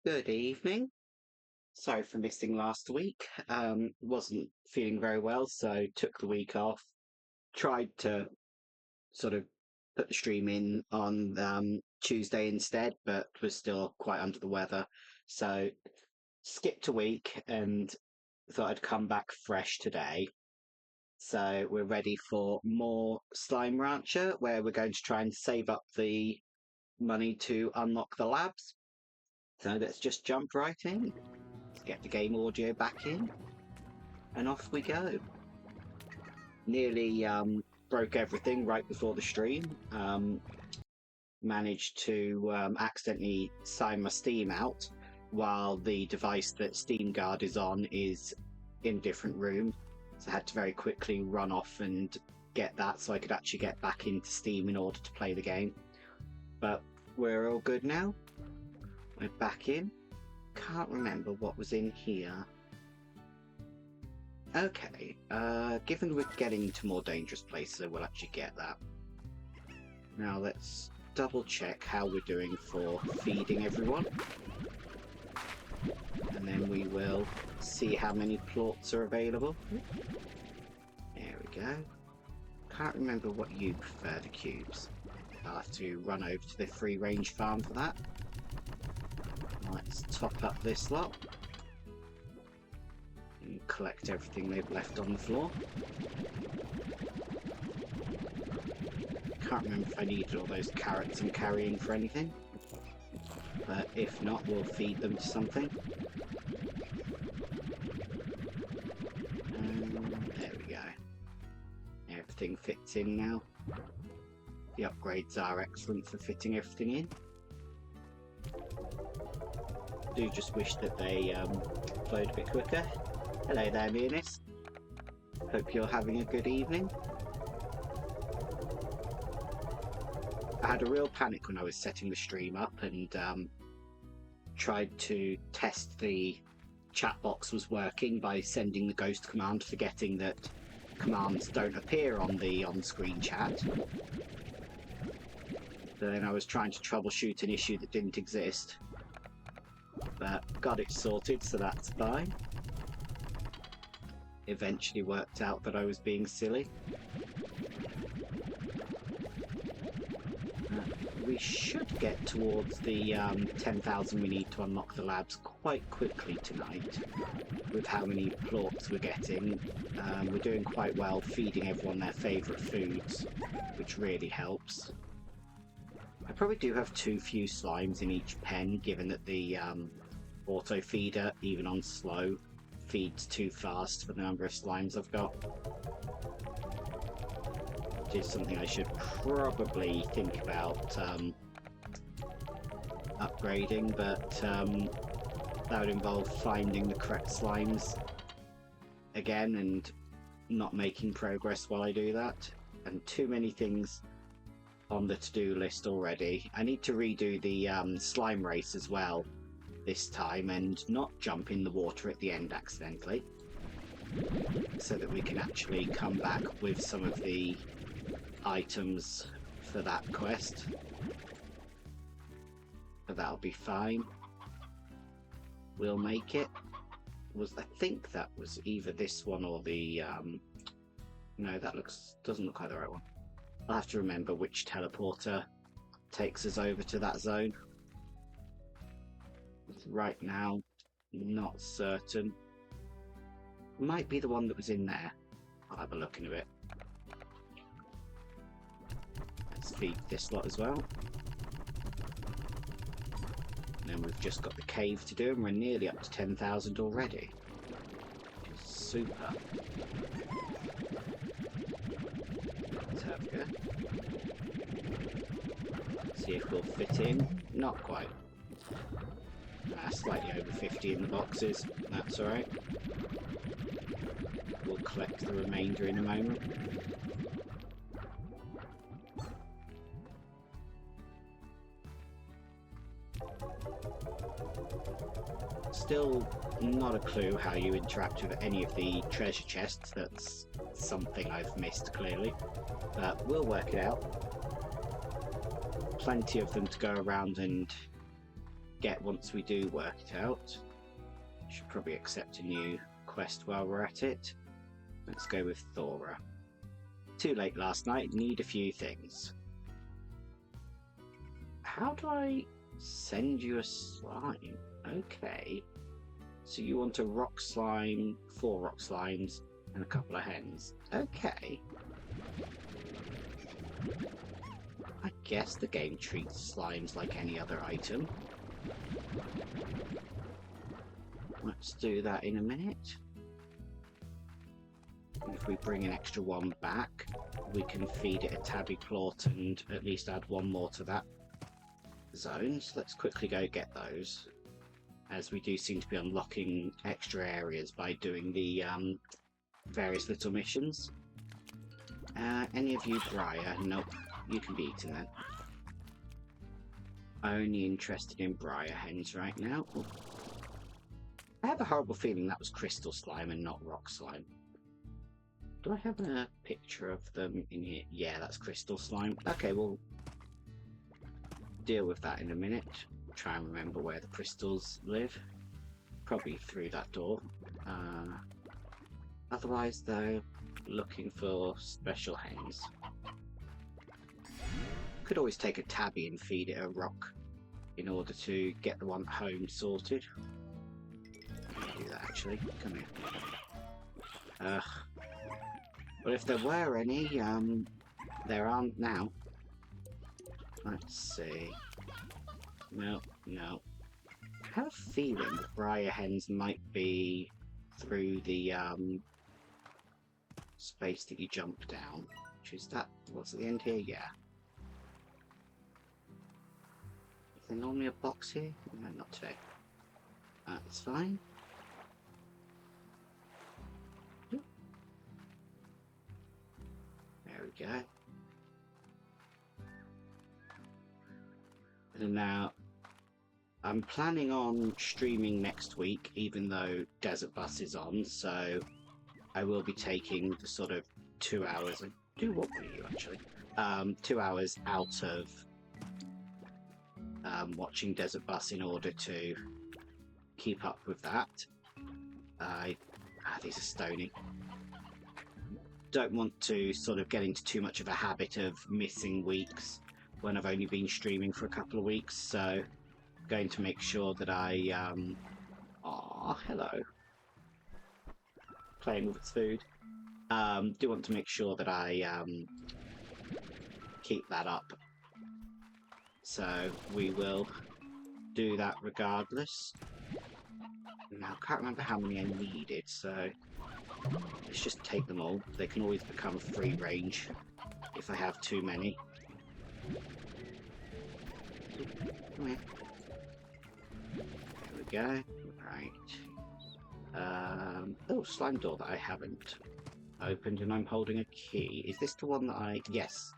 Good evening. Sorry for missing last week. Wasn't feeling very well, so took the week off. Tried to sort of put the stream in on Tuesday instead, but was still quite under the weather. So skipped a week and thought I'd come back fresh today. So we're ready for more Slime Rancher, where we're going to try and save up the money to unlock the labs. So let's just jump right in. Let's get the game audio back in, and off we go. Nearly broke everything right before the stream. Managed to accidentally sign my Steam out while the device that Steam Guard is on is in a different room. So I had to very quickly run off and get that so I could actually get back into Steam in order to play the game. But we're all good now. We're back in. Can't remember what was in here. Okay, given we're getting into more dangerous places, I will actually get that. Now let's double check how we're doing for feeding everyone. And then we will see how many plots are available. There we go. Can't remember what you prefer, the cubes. I'll have to run over to the free range farm for that. Let's top up this lot and collect everything they've left on the floor. Can't remember if I needed all those carrots I'm carrying for anything, but if not, we'll feed them to something. There we go. Everything fits in now. The upgrades are excellent for fitting everything in. Do just wish that they flowed a bit quicker. Hello there, Leonis. Hope you're having a good evening. I had a real panic when I was setting the stream up and tried to test the chat box was working by sending the ghost command, forgetting that commands don't appear on the on-screen chat. Then I was trying to troubleshoot an issue that didn't exist. But got it sorted, so that's fine. Eventually worked out that I was being silly. We should get towards the 10,000 we need to unlock the labs quite quickly tonight, with how many plots we're getting. We're doing quite well feeding everyone their favourite foods, which really helps. I probably do have too few slimes in each pen, given that the auto feeder, even on slow, feeds too fast for the number of slimes I've got. Which is something I should probably think about upgrading, but that would involve finding the correct slimes again and not making progress while I do that. And too many things on the to-do list already. I need to redo the slime race as well this time and not jump in the water at the end accidentally, so that we can actually come back with some of the items for that quest. But that'll be fine. We'll make it. I think that was either this one or the no, that doesn't look like the right one. I'll have to remember which teleporter takes us over to that zone. Right now, not certain. Might be the one that was in there. I'll have a look in a bit. Let's feed this lot as well. And then we've just got the cave to do, and we're nearly up to 10,000 already. Which is super. Let's have a go. See if we'll fit in. Not quite. Slightly over 50 in the boxes. That's alright. We'll collect the remainder in a moment. Still not a clue how you interact with any of the treasure chests. That's something I've missed clearly, but we'll work it out. Plenty of them to go around and get once we do work it out. Should probably accept a new quest while we're at it. Let's go with Thora. Too late last night, need a few things. How do I send you a slime? Okay. So you want a rock slime, 4 rock slimes, and a couple of hens. Okay. I guess the game treats slimes like any other item. Let's do that in a minute. If we bring an extra one back, we can feed it a tabby plort and at least add one more to that zone. So let's quickly go get those, as we do seem to be unlocking extra areas by doing the various little missions. Any of you Briar? Nope, you can be eaten then. Only interested in Briar hens right now. I have a horrible feeling that was crystal slime and not rock slime. Do I have a picture of them in here? Yeah, that's crystal slime. Okay, we'll deal with that in a minute. Try and remember where the crystals live. Probably through that door. Otherwise, though, looking for special hens. Could always take a tabby and feed it a rock in order to get the one at home sorted. Do that actually. Come here. But if there were any, there aren't now. Let's see. No, no. I have a feeling the Briar hens might be through the space that you jump down. Which is that? What's at the end here? Yeah. Is there normally a box here? No, not today. That's fine. There we go. And now, I'm planning on streaming next week, even though Desert Bus is on, so I will be taking the sort of 2 hours. What were you actually? 2 hours out of watching Desert Bus in order to keep up with that. These are stony. Don't want to sort of get into too much of a habit of missing weeks when I've only been streaming for a couple of weeks, so I'm going to make sure that I hello. Playing with its food. Do want to make sure that I keep that up. So we will do that regardless. Now I can't remember how many I needed, so let's just take them all. They can always become free range if I have too many. Come here. There we go. Right. Oh, slime door that I haven't opened, and I'm holding a key. Is this the one that I... Yes.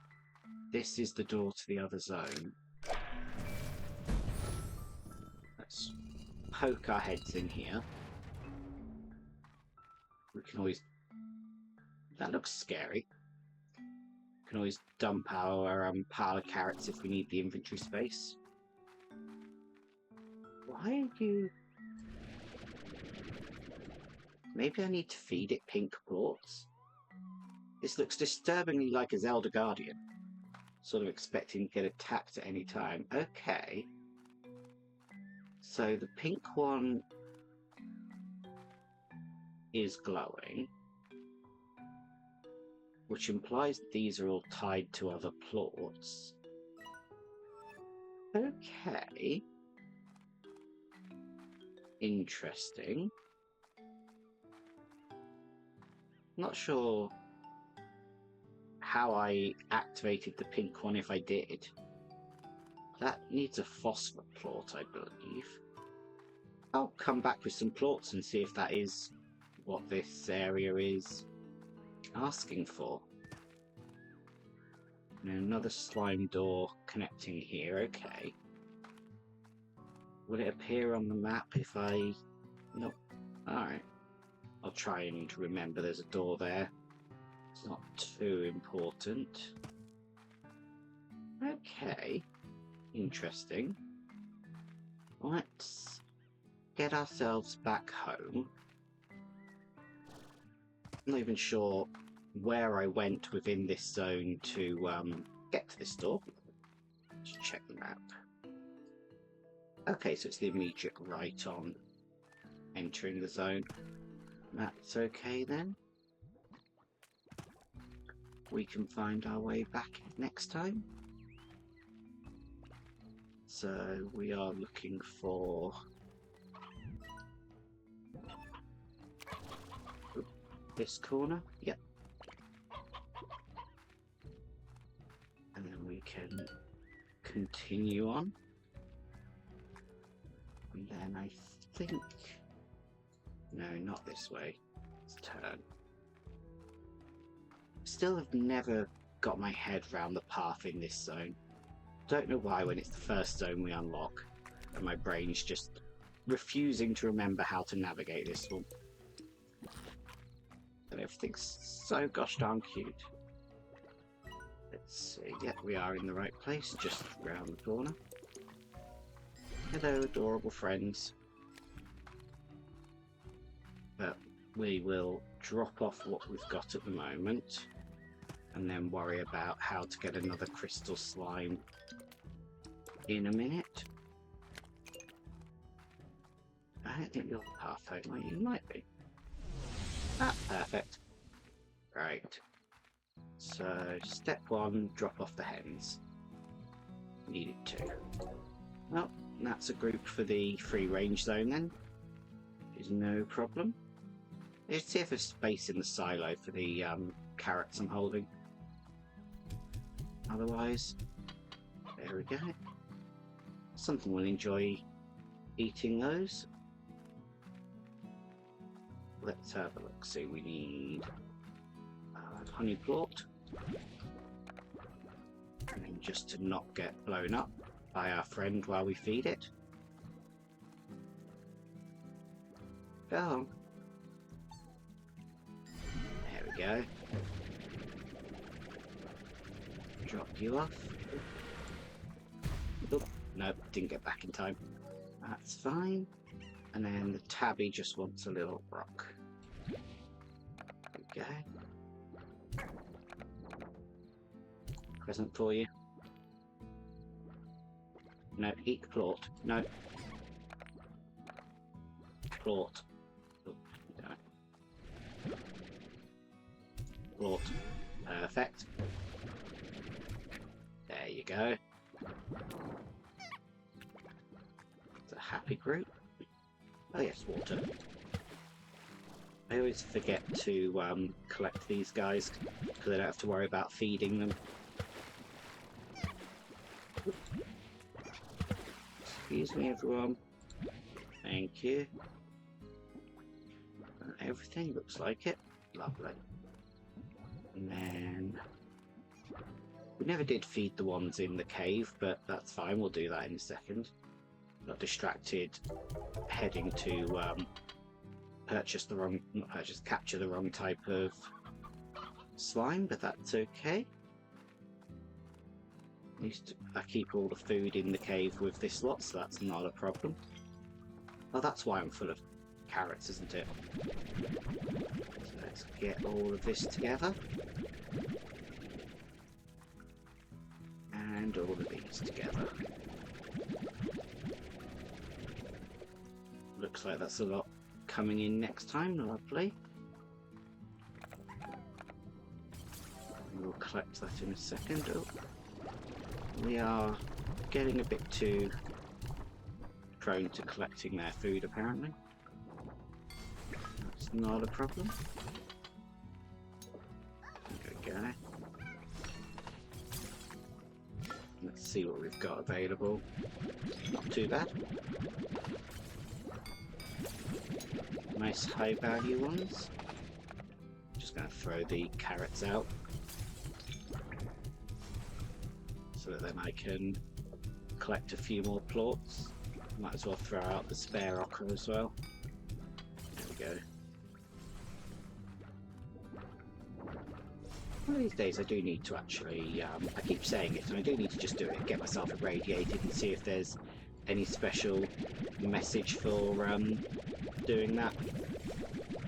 This is the door to the other zone. Let's poke our heads in here. We can always... That looks scary. We can always dump our pile of carrots if we need the inventory space. Why are you... Maybe I need to feed it pink plorts? This looks disturbingly like a Zelda Guardian. Sort of expecting to get attacked at any time. Okay. So the pink one is glowing, which implies these are all tied to other plorts. Okay. Interesting. Not sure how I activated the pink one if I did. That needs a phosphor plort, I believe. I'll come back with some plorts and see if that is what this area is asking for. And another slime door connecting here, okay. Will it appear on the map if I... Nope. Alright. I'll try and remember there's a door there. It's not too important. Okay. Interesting. let's get ourselves back home. I'm not even sure where I went within this zone to get to this door. Let's check the map. Okay, so it's the immediate right on entering the zone. That's okay then. We can find our way back next time. So we are looking for this corner. Yep. And then we can continue on. And then I think... No, not this way. Let's turn. Still have never got my head round the path in this zone. Don't know why when it's the first zone we unlock, and my brain's just refusing to remember how to navigate this one. And everything's so gosh darn cute. Let's see, yeah, we are in the right place, just round the corner. Hello, adorable friends. But we will drop off what we've got at the moment, and then worry about how to get another crystal slime in a minute. I don't think you're half home, are you? You might be. Ah, perfect. Right. So, step one, drop off the hens. Needed two. Well, that's a group for the free range zone then. Is no problem. Let's see if there's space in the silo for the carrots I'm holding. Otherwise, there we go. Something we'll enjoy eating those. Let's have a look. See, we need honey plort. And then just to not get blown up by our friend while we feed it. Go on. There we go. Drop you off. Oh, no, didn't get back in time. That's fine. And then the tabby just wants a little rock. There we go. Present for you. No, eat plort. No. Plort. Oh, no. Plort. Perfect. There you go. It's a happy group. Oh yes, water. I always forget to collect these guys because I don't have to worry about feeding them. Excuse me, everyone. Thank you. Everything looks like it. Lovely. And then... we never did feed the ones in the cave, but that's fine. We'll do that in a second. Got distracted heading to capture the wrong type of slime, but that's okay. At least I keep all the food in the cave with this lot, so that's not a problem. Oh, that's why I'm full of carrots, isn't it? So let's get all of this together. And all of these together. Looks like that's a lot coming in next time. Lovely. We'll collect that in a second. Oh, we are getting a bit too prone to collecting their food, apparently. That's not a problem. There we go. Let's see what we've got available. Not too bad. Nice high value ones. Just going to throw the carrots out so that then I can collect a few more plorts. Might as well throw out the spare ochre as well. There we go. One of these days I do need to actually, I keep saying it, and I do need to just do it, get myself irradiated and see if there's any special message for doing that,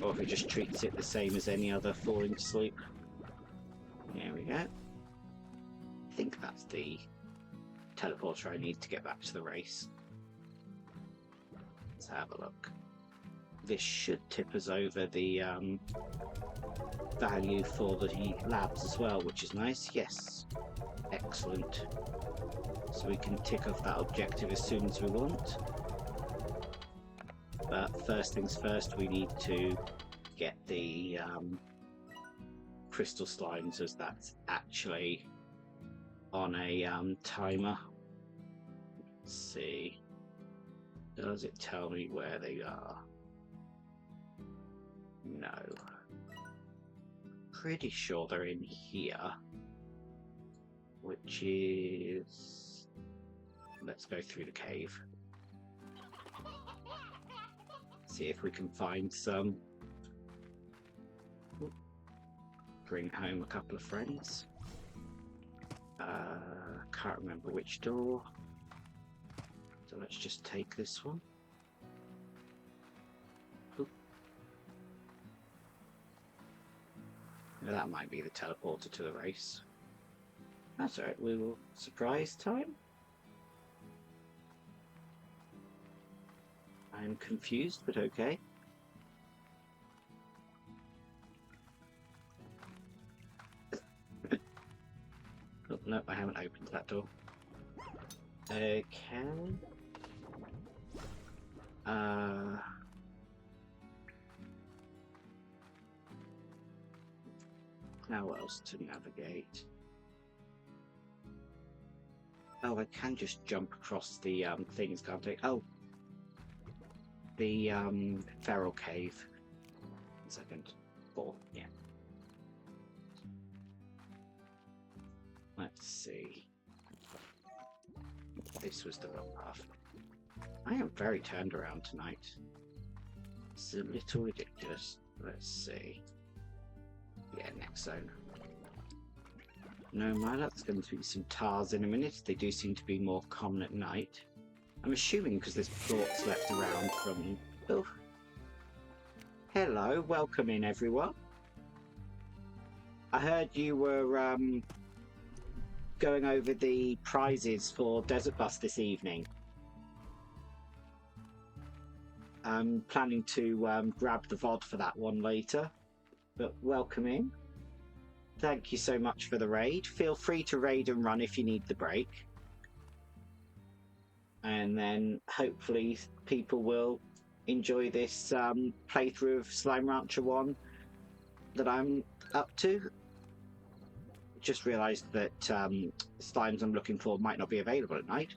or if it just treats it the same as any other falling to sleep. There we go. I think that's the teleporter I need to get back to the race. Let's have a look. This should tip us over the value for the labs as well, which is nice. Yes, excellent. So we can tick off that objective as soon as we want. But first things first, we need to get the crystal slimes, as that's actually on a timer. Let's see. Does it tell me where they are? No. Pretty sure they're in here. Which is... Let's go through the cave. See if we can find some. Bring home a couple of friends. Can't remember which door. So let's just take this one. Oop. Now that might be the teleporter to the race. That's alright, we will surprise time. I'm confused, but okay. Oh, no, I haven't opened that door. Okay. How else to navigate? Oh, I can just jump across the things, can't I? Oh, the feral cave. 1 second. 4, yeah. Let's see. This was the wrong path. I am very turned around tonight. It's a little ridiculous. Let's see. Yeah, next zone. No, my luck's going to be some tars in a minute. They do seem to be more common at night. I'm assuming because there's plots left around from... Oh. Hello, welcome in everyone. I heard you were going over the prizes for Desert Bus this evening. I'm planning to grab the VOD for that one later, but welcome in. Thank you so much for the raid. Feel free to raid and run if you need the break. And then hopefully people will enjoy this playthrough of Slime Rancher 1 that I'm up to. Just realised that slimes I'm looking for might not be available at night,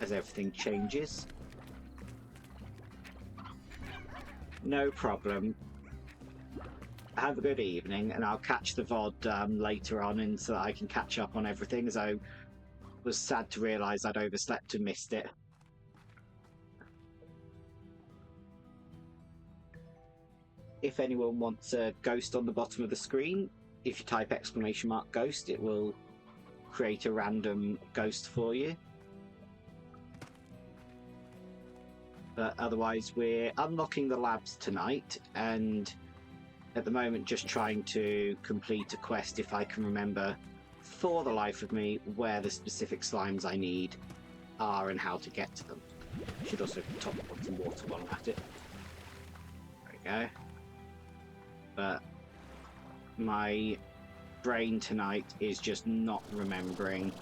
as everything changes. No problem. Have a good evening, and I'll catch the VOD later on, and so that I can catch up on everything, as I was sad to realise I'd overslept and missed it. If anyone wants a ghost on the bottom of the screen, if you type !ghost, it will create a random ghost for you. But otherwise, we're unlocking the labs tonight, and at the moment just trying to complete a quest, if I can remember for the life of me where the specific slimes I need are and how to get to them. Should also top up some water while I'm at it. There we go. But my brain tonight is just not remembering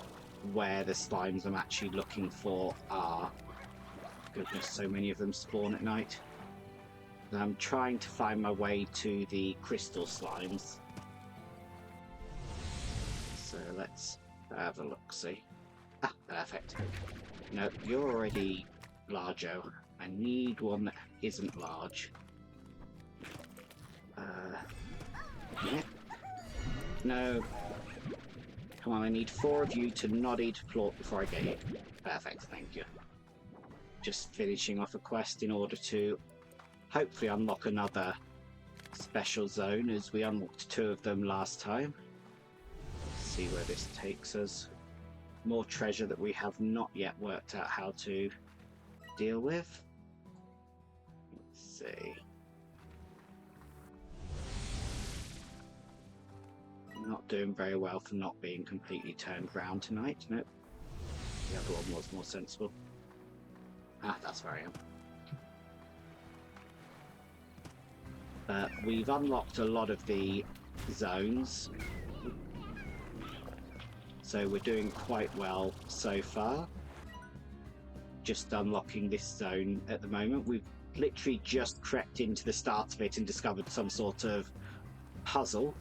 where the slimes I'm actually looking for are. Goodness, so many of them spawn at night. And I'm trying to find my way to the crystal slimes. So let's have a look-see. Ah, perfect. No, you're already larger. I need one that isn't large. Yeah. No. Come on, I need 4 of you to noddy to plort before I get hit. Perfect, thank you. Just finishing off a quest in order to hopefully unlock another special zone, as we unlocked 2 of them last time. Let's see where this takes us. more treasure that we have not yet worked out how to deal with. Let's see. Not doing very well for not being completely turned round tonight. Nope. The other one was more sensible. Ah, that's where I am. We've unlocked a lot of the zones, so we're doing quite well so far. Just unlocking this zone at the moment. We've literally just crept into the start of it and discovered some sort of puzzle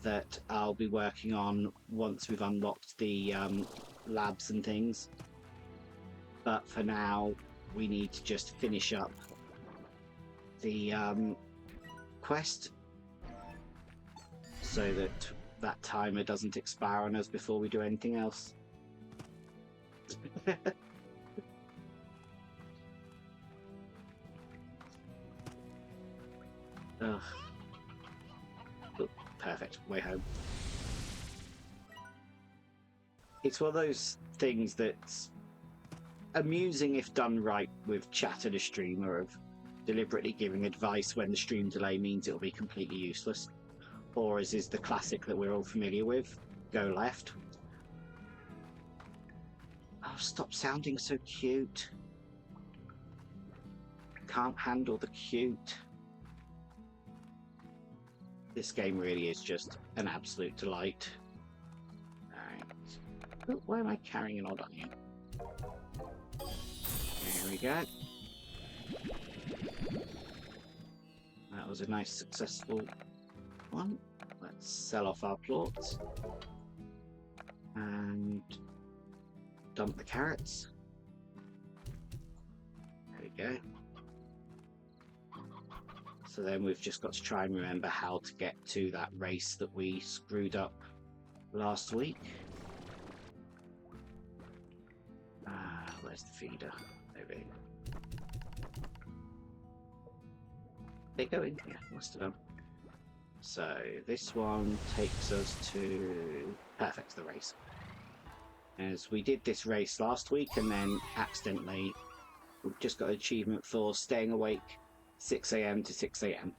that I'll be working on once we've unlocked the labs and things. But for now, we need to just finish up the quest so that that timer doesn't expire on us before we do anything else. Ugh. Oh, perfect. Way home. It's one of those things that's amusing if done right with chat and a streamer, of deliberately giving advice when the stream delay means it'll be completely useless. Or as is the classic that we're all familiar with, go left. Oh, stop sounding so cute. Can't handle the cute. This game really is just an absolute delight. Alright. Why am I carrying an odd on you? There we go. That was a nice successful one. Let's sell off our plots and dump the carrots. There we go. So then we've just got to try and remember how to get to that race that we screwed up last week. Where's the feeder? There we go. They go in? Yeah, must have done. So this one takes us to perfect, the race. As we did this race last week and then accidentally we've just got an achievement for staying awake 6 AM to 6 AM.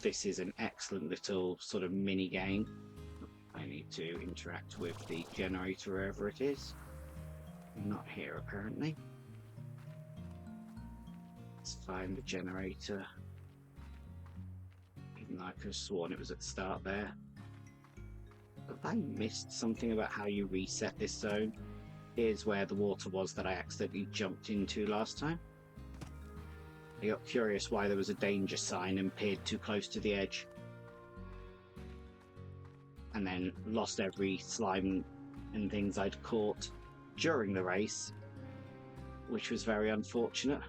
This is an excellent little sort of mini game. I need to interact with the generator wherever it is. Not here apparently. Let's find the generator. Even though I could have sworn it was at the start there. Have I missed something about how you reset this zone? Here's where the water was that I accidentally jumped into last time. I got curious why there was a danger sign and peered too close to the edge. And then lost every slime and things I'd caught during the race, which was very unfortunate.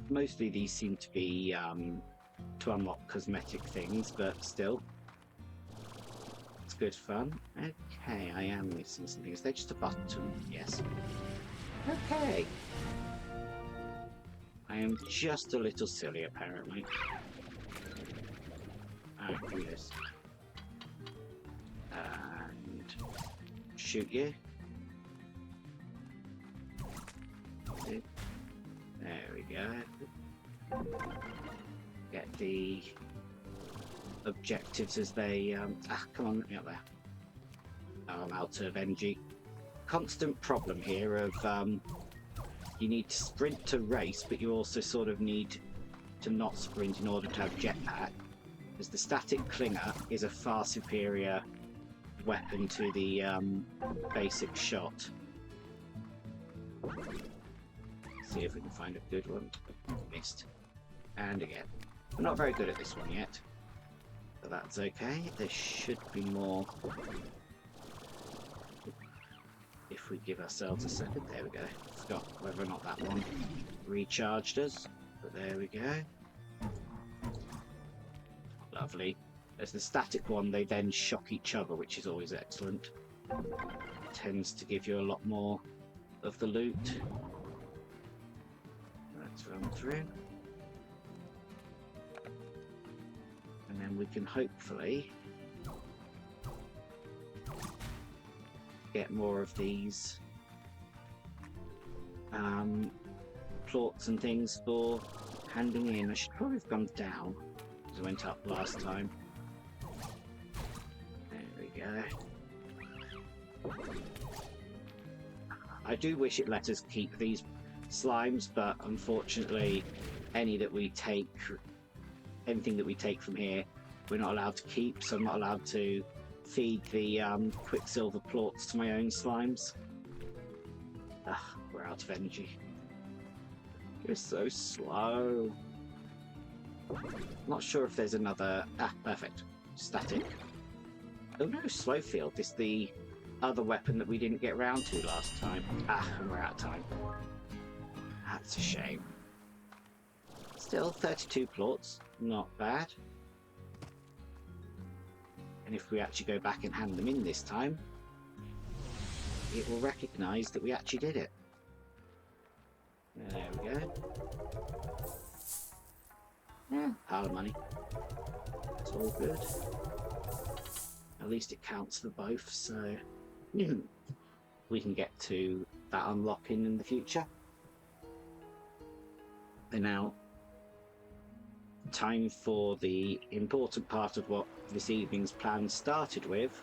Mostly these seem to be to unlock cosmetic things, but still. It's good fun. Okay, I am missing something. Is there just a button? Yes. Okay. I am just a little silly, apparently. Alright, do this. And shoot you. There we go. Get the objectives as they come on, let me up there. Oh, I'm out of energy. Constant problem here of you need to sprint to race, but you also sort of need to not sprint in order to have jetpack, as the static clinger is a far superior weapon to the basic shot. See if we can find a good one. Missed. And again. I'm not very good at this one yet, but that's okay. There should be more if we give ourselves a second. There we go. Forgot whether or not that one recharged us, but there we go. Lovely. As the static one, they then shock each other, which is always excellent. Tends to give you a lot more of the loot. Let's run through. And then we can hopefully get more of these plots and things for handing in. I should probably have gone down as I went up last time. There we go. I do wish it let us keep these slimes, but unfortunately anything that we take from here we're not allowed to keep, so I'm not allowed to feed the quicksilver plots to my own slimes. Ugh, we're out of energy. You're so slow. Not sure if there's another... Ah, perfect. Static. Oh no, slow field. This is the other weapon that we didn't get round to last time. Ah, and we're out of time. That's a shame. Still, 32 plots. Not bad. And if we actually go back and hand them in this time, it will recognise that we actually did it. There we go. Yeah, pile of money. It's all good. At least it counts for both, so we can get to that unlocking in the future. And now, time for the important part of what this evening's plan started with,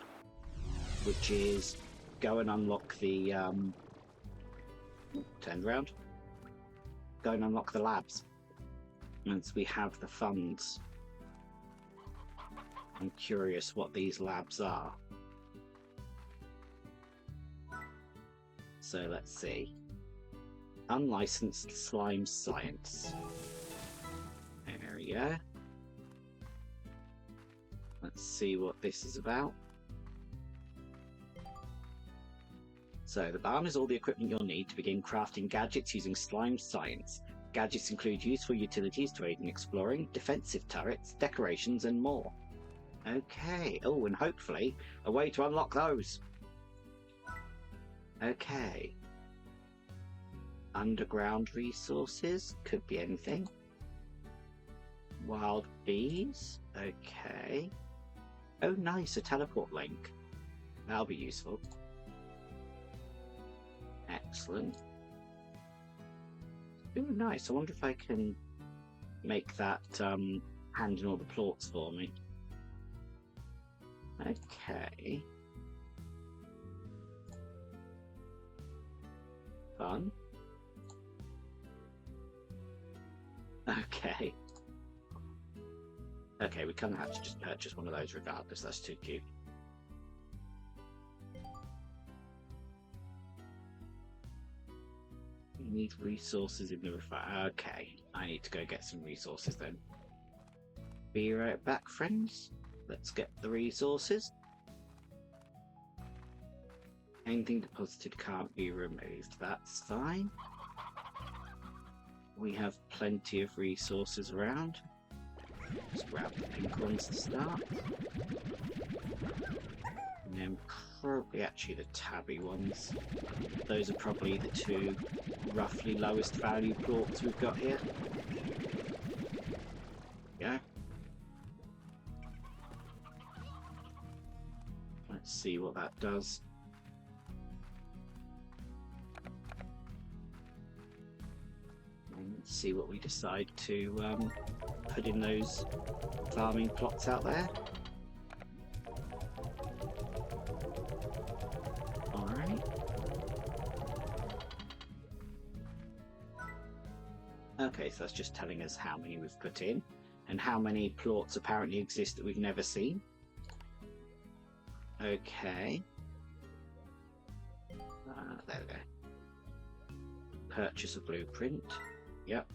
which is go and unlock the turn around. Go and unlock the labs once we have the funds. I'm curious what these labs are. So let's see. Unlicensed slime science. There we go. Let's see what this is about. So the barn is all the equipment you'll need to begin crafting gadgets using slime science. Gadgets include useful utilities to aid in exploring, defensive turrets, decorations, and more. Okay. Oh, and hopefully a way to unlock those. Okay. Underground resources. Could be anything. Wild bees. Okay. Oh, nice. A teleport link. That'll be useful. Excellent. Ooh, nice. I wonder if I can make that hand in all the plots for me. Okay. Fun. Okay. Okay, we kind of have to just purchase one of those regardless. That's too cute. We need resources in the refine. Okay, I need to go get some resources then. Be right back, friends. Let's get the resources. Anything deposited can't be removed. That's fine. We have plenty of resources around. Let's grab the pink ones to start. And then probably actually the tabby ones. Those are probably the two roughly lowest value plots we've got here. Yeah. Let's see what that does. And let's see what we decide to put in those farming plots out there. Alright. Okay, so that's just telling us how many we've put in and how many plots apparently exist that we've never seen. Okay. There we go. Purchase a blueprint. Yep,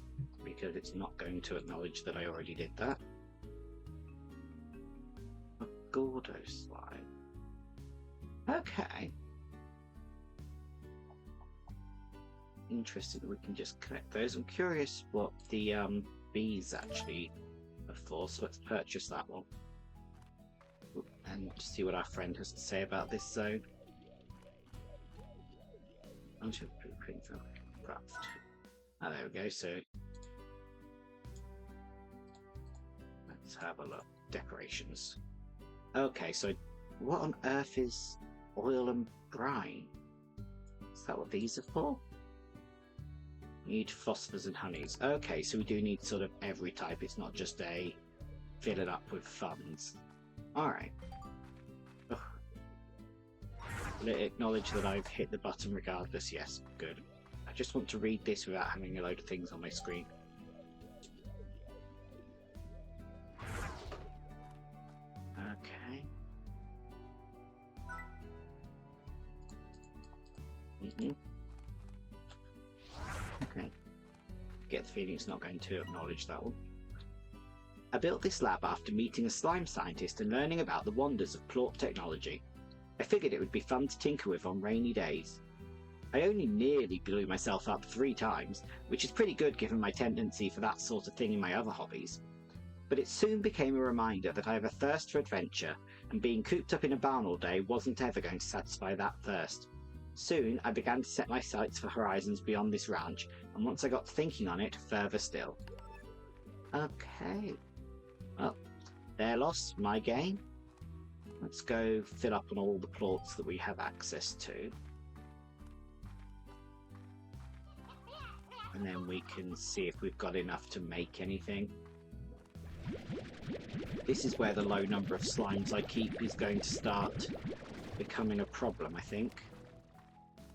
because it's not going to acknowledge that I already did that. A Gordo slime. Okay. Interesting that we can just collect those. I'm curious what the bees actually are for, so let's purchase that one. And see what our friend has to say about this zone. Onto blueprint for craft. Ah, there we go. So let's have a look. decorations. Okay, so what on earth is oil and brine? Is that what these are for? Need phosphors and honeys. Okay, so we do need sort of every type. It's not just a fill it up with funds. Alright. Will it acknowledge that I've hit the button regardless? Yes, good. I just want to read this without having a load of things on my screen. Okay. Okay. Get the feeling it's not going to acknowledge that one. I built this lab after meeting a slime scientist and learning about the wonders of plort technology. I figured it would be fun to tinker with on rainy days. I only nearly blew myself up 3 times, which is pretty good given my tendency for that sort of thing in my other hobbies. But it soon became a reminder that I have a thirst for adventure, and being cooped up in a barn all day wasn't ever going to satisfy that thirst. Soon I began to set my sights for horizons beyond this ranch, and once I got thinking on it, further still. Okay. Well, their loss, my gain. Let's go fill up on all the plorts that we have access to. And then we can see if we've got enough to make anything. This is where the low number of slimes I keep is going to start becoming a problem, I think.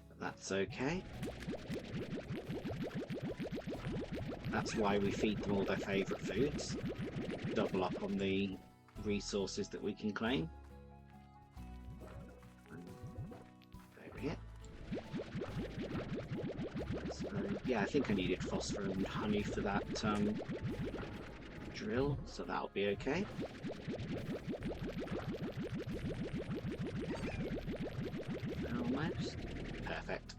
But that's okay. That's why we feed them all their favourite foods. Double up on the resources that we can claim. There we go. So, yeah, I think I needed phosphor and honey for that drill, so that'll be okay. Almost. Perfect.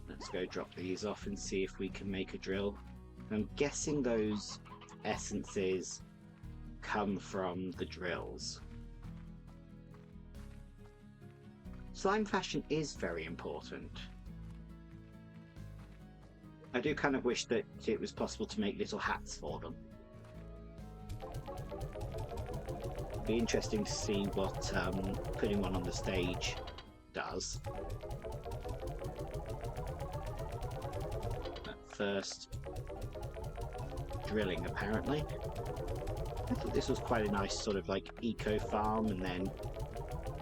Let's go drop these off and see if we can make a drill. I'm guessing those essences come from the drills. Slime fashion is very important. I do kind of wish that it was possible to make little hats for them. It'd be interesting to see what putting one on the stage does. At first, drilling apparently. I thought this was quite a nice sort of like eco farm, and then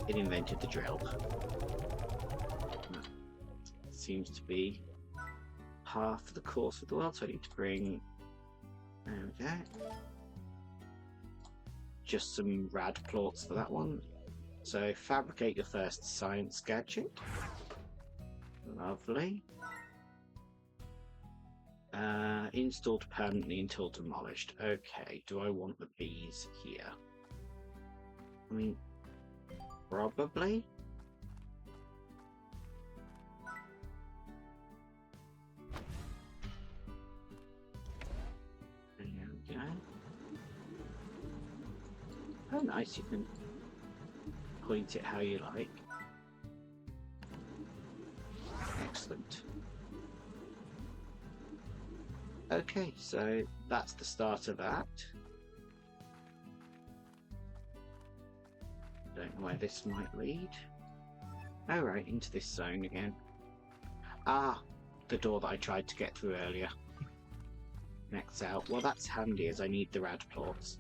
it invented the drill. That seems to be half the course of the world, so I need to bring, there we go, just some rad plorts for that one. So fabricate your first science gadget. Lovely. Installed permanently until demolished. Okay, do I want the bees here? I mean, probably. There we go. Oh, nice, you can point it how you like. Excellent. Okay, so that's the start of that. Don't know where this might lead. Oh, right, into this zone again. Ah, the door that I tried to get through earlier. Next out. Well, that's handy as I need the rad plorts.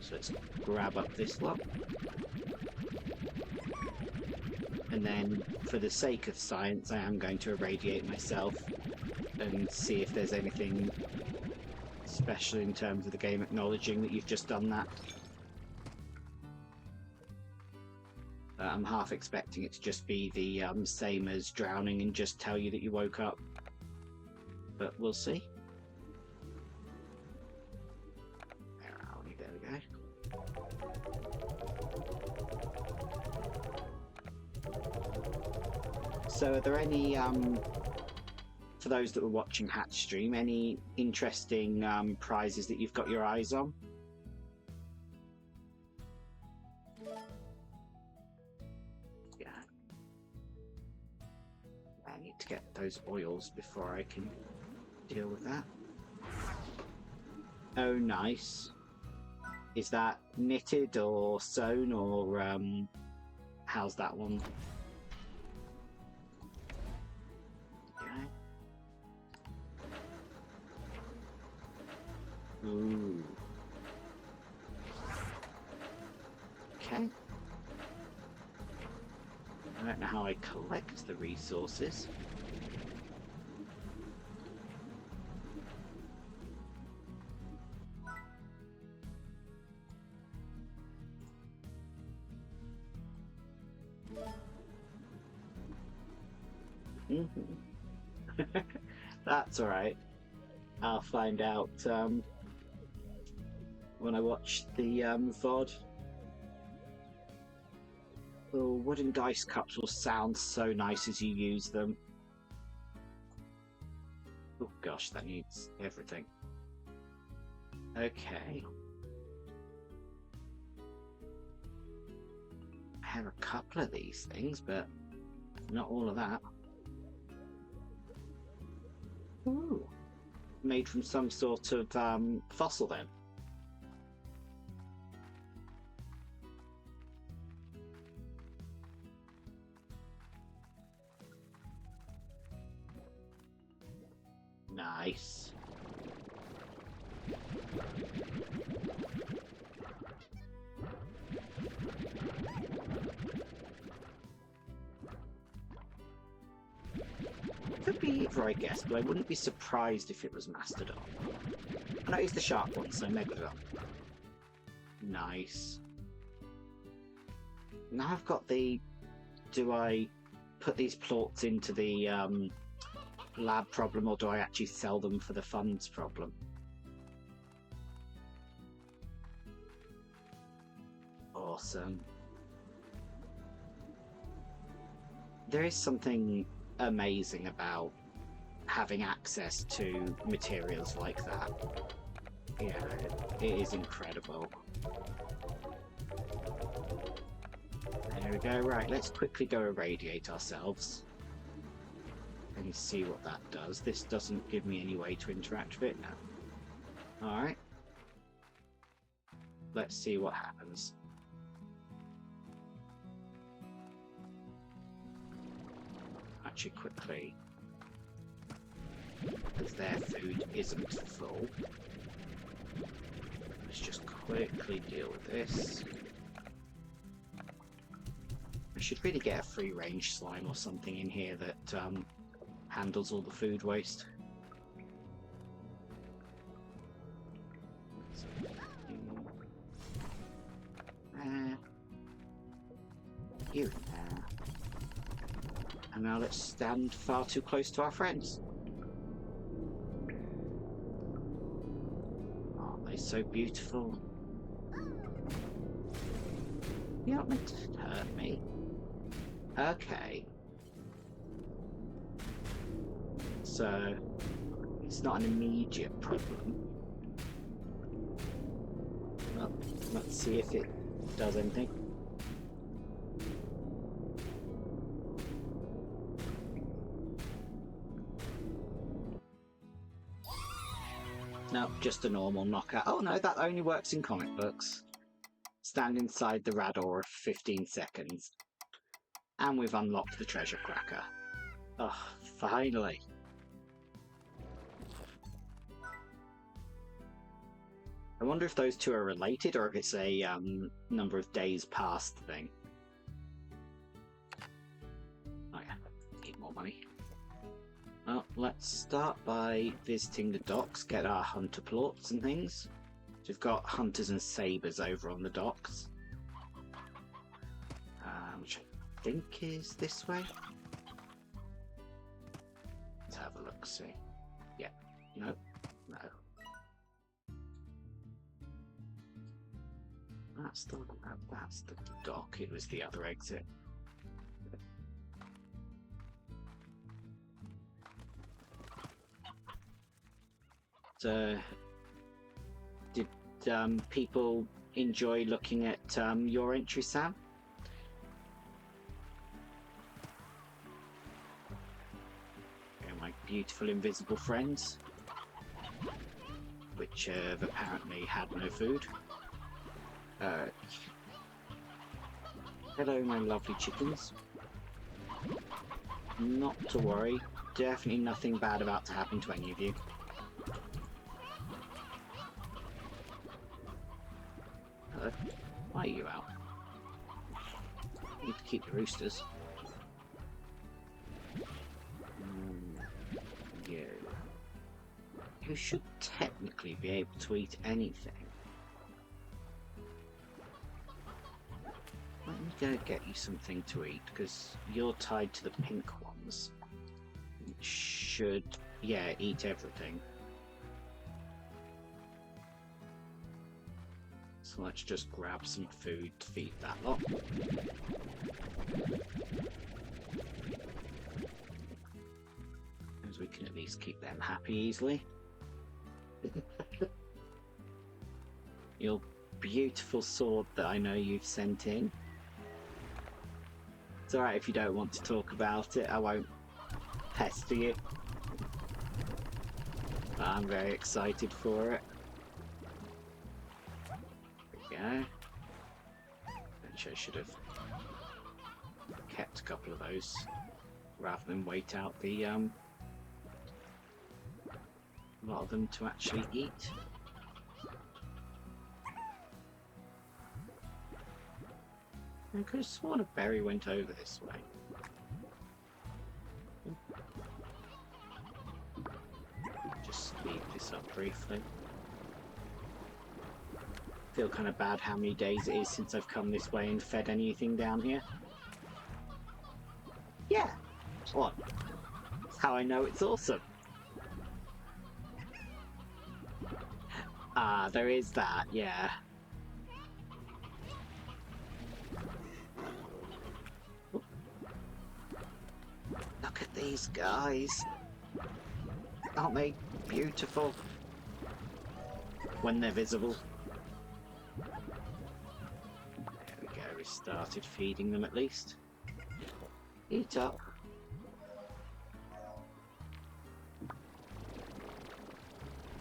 So let's grab up this one. And then, for the sake of science, I am going to irradiate myself and see if there's anything special in terms of the game acknowledging that you've just done that. I'm half expecting it to just be the same as drowning and just tell you that you woke up. But we'll see. Where are we? There we go. So are there any, for those that were watching Hatch stream, any interesting prizes that you've got your eyes on? Yeah. I need to get those oils before I can deal with that. Oh, nice. Is that knitted or sewn or how's that one? Okay. Ooh. Okay. I don't know how I collect the resources. That's alright. I'll find out when I watch the VOD. Oh, wooden dice cups will sound so nice as you use them. Oh gosh, that needs everything. Okay. I have a couple of these things, but not all of that. Ooh. Made from some sort of fossil then. Nice. Could be either, I guess, but I wouldn't be surprised if it was Mastodon. I know it's the sharp one, so Megalodon. Nice. Now I've got the... Do I put these plots into the lab problem, or do I actually sell them for the funds problem? Awesome. There is something amazing about having access to materials like that. Yeah, it is incredible. There we go. Right, let's quickly go irradiate ourselves and see what that does. This doesn't give me any way to interact with it now. Alright. Let's see what happens. Actually, quickly, as their food isn't full, let's just quickly deal with this. I should really get a free-range slime or something in here that handles all the food waste. You there. And now let's stand far too close to our friends. Oh, they're so beautiful. You're not meant to hurt me. Okay. So, it's not an immediate problem. Well, let's see if it does anything. No, just a normal knockout. Oh no, that only works in comic books. Stand inside the radar for 15 seconds. And we've unlocked the treasure cracker. Oh, finally. I wonder if those two are related or if it's a number of days past thing. Oh yeah, need more money. Well, let's start by visiting the docks, get our hunter plots and things. So we've got hunters and sabers over on the docks. Which I think is this way. Let's have a look, see. Yeah, no, no. That's the dock, it was the other exit. So, did people enjoy looking at your entry, Sam? And my beautiful invisible friends. which have apparently had no food. Hello, my lovely chickens. Not to worry. Definitely nothing bad about to happen to any of you. Hello. Why are you out? Need to keep the roosters. You should technically be able to eat anything. Let me go get you something to eat, because you're tied to the pink ones. You should, yeah, eat everything. So let's just grab some food to feed that lot. As we can at least keep them happy easily. Your beautiful sword that I know you've sent in. It's alright if you don't want to talk about it, I won't pester you. I'm very excited for it. There we go. Actually, I should have kept a couple of those rather than wait out the a lot of them to actually eat. I could have sworn a berry went over this way. Just speed this up briefly. Feel kind of bad how many days it is since I've come this way and fed anything down here. Yeah, what? That's how I know it's awesome. Ah, there is that, yeah. Look at these guys. Aren't they beautiful? When they're visible. There we go, we started feeding them at least. Eat up.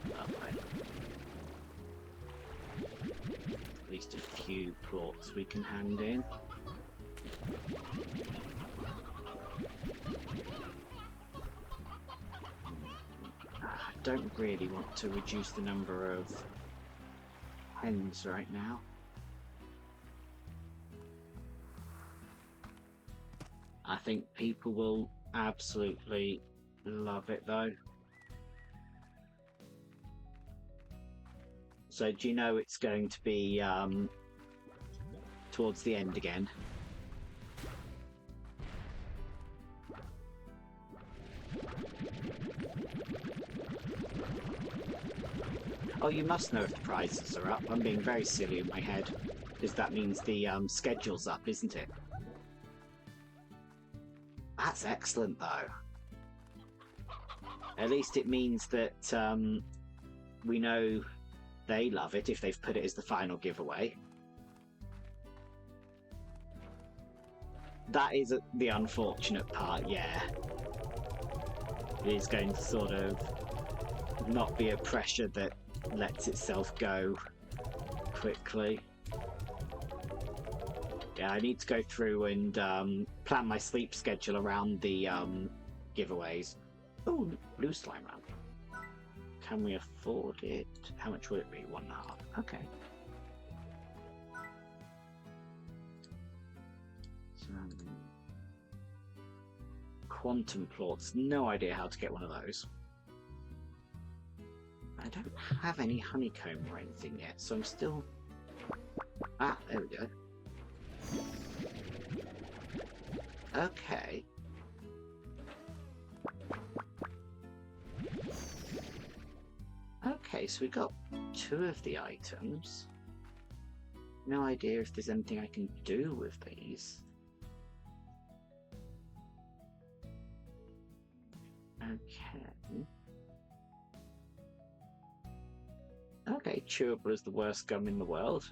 Lovely. At least a few plots we can hand in. I don't really want to reduce the number of hens right now. I think people will absolutely love it though. So do you know it's going to be towards the end again? Oh, you must know if the prizes are up. I'm being very silly in my head, because that means the schedule's up, isn't it? That's excellent, though. At least it means that we know they love it if they've put it as the final giveaway. That is the unfortunate part, yeah. It is going to sort of not be a pressure that lets itself go quickly. Yeah, I need to go through and plan my sleep schedule around the giveaways. Oh, blue slime round. Can we afford it? How much would it be? 1.5. Okay. So, quantum plots. No idea how to get one of those. I don't have any honeycomb or anything yet, so I'm still... Ah, there we go. Okay. Okay, so we got 2 of the items. No idea if there's anything I can do with these. Okay. Okay, chewable is the worst gum in the world.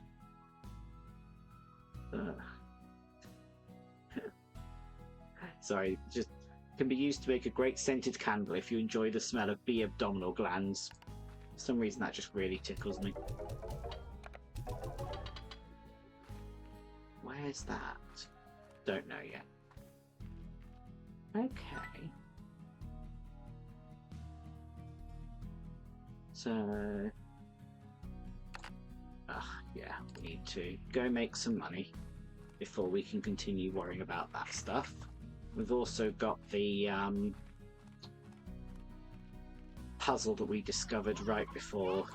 Sorry, just can be used to make a great scented candle if you enjoy the smell of bee abdominal glands. For some reason that just really tickles me. Where's that? Don't know yet. Okay. So... yeah, we need to go make some money before we can continue worrying about that stuff. We've also got the puzzle that we discovered right before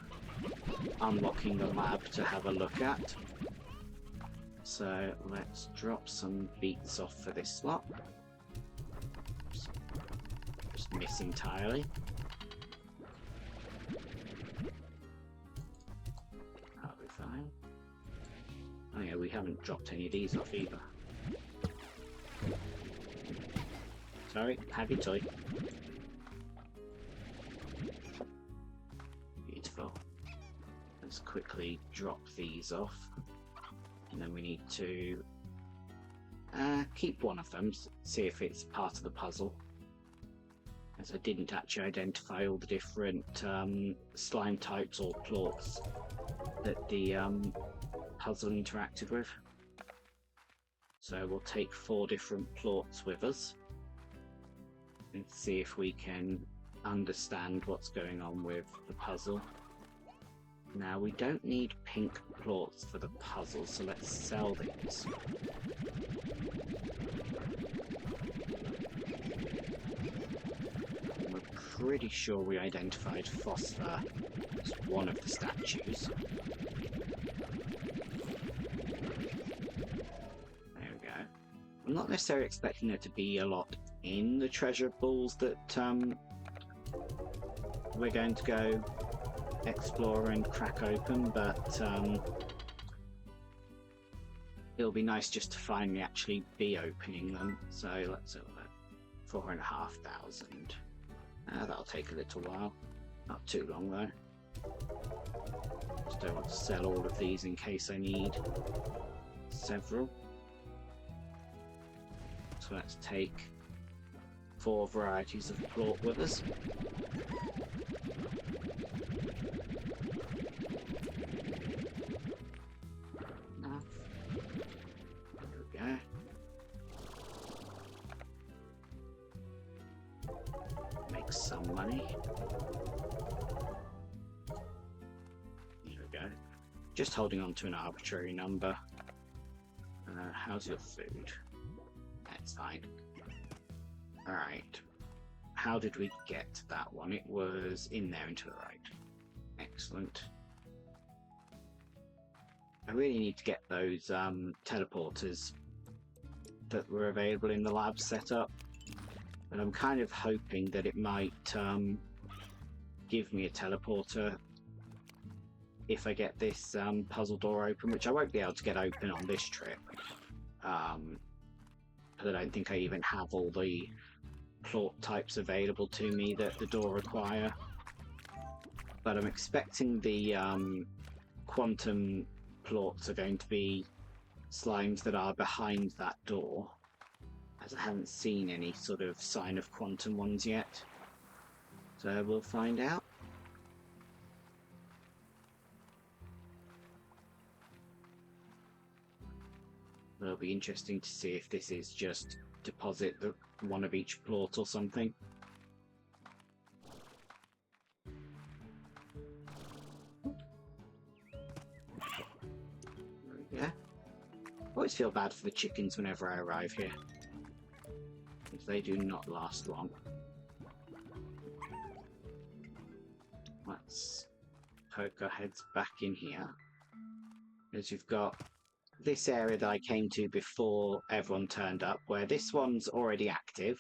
unlocking the lab to have a look at. So let's drop some beats off for this slot. Just miss entirely. That'll be fine. Oh yeah, we haven't dropped any of these off either. Sorry, have your toy. Beautiful. Let's quickly drop these off. And then we need to keep one of them, see if it's part of the puzzle. As I didn't actually identify all the different slime types or plorts that the puzzle interacted with. So we'll take 4 different plorts with us and see if we can understand what's going on with the puzzle. Now, we don't need pink plorts for the puzzle, so let's sell these. We're pretty sure we identified phosphor as one of the statues. There we go. I'm not necessarily expecting there to be a lot in the treasure balls that we're going to go explore and crack open, but it'll be nice just to finally actually be opening them. So let's have a 4,500. That'll take a little while, not too long though. Just don't want to sell all of these in case I need several. So let's take 4 varieties of plort with us. Make some money. There we go. Just holding on to an arbitrary number. How's your food? That's fine. Alright. How did we get to that one? It was in there and to the right. Excellent. I really need to get those teleporters that were available in the lab set up. And I'm kind of hoping that it might give me a teleporter if I get this puzzle door open, which I won't be able to get open on this trip. Because I don't think I even have all the plort types available to me that the door require. But I'm expecting the quantum plorts are going to be slimes that are behind that door, as I haven't seen any sort of sign of quantum ones yet. So we'll find out. It'll be interesting to see if this is just deposit one of each plort or something. There we go. I always feel bad for the chickens whenever I arrive here, because they do not last long. Let's poke our heads back in here, as you've got this area that I came to before everyone turned up, where this one's already active,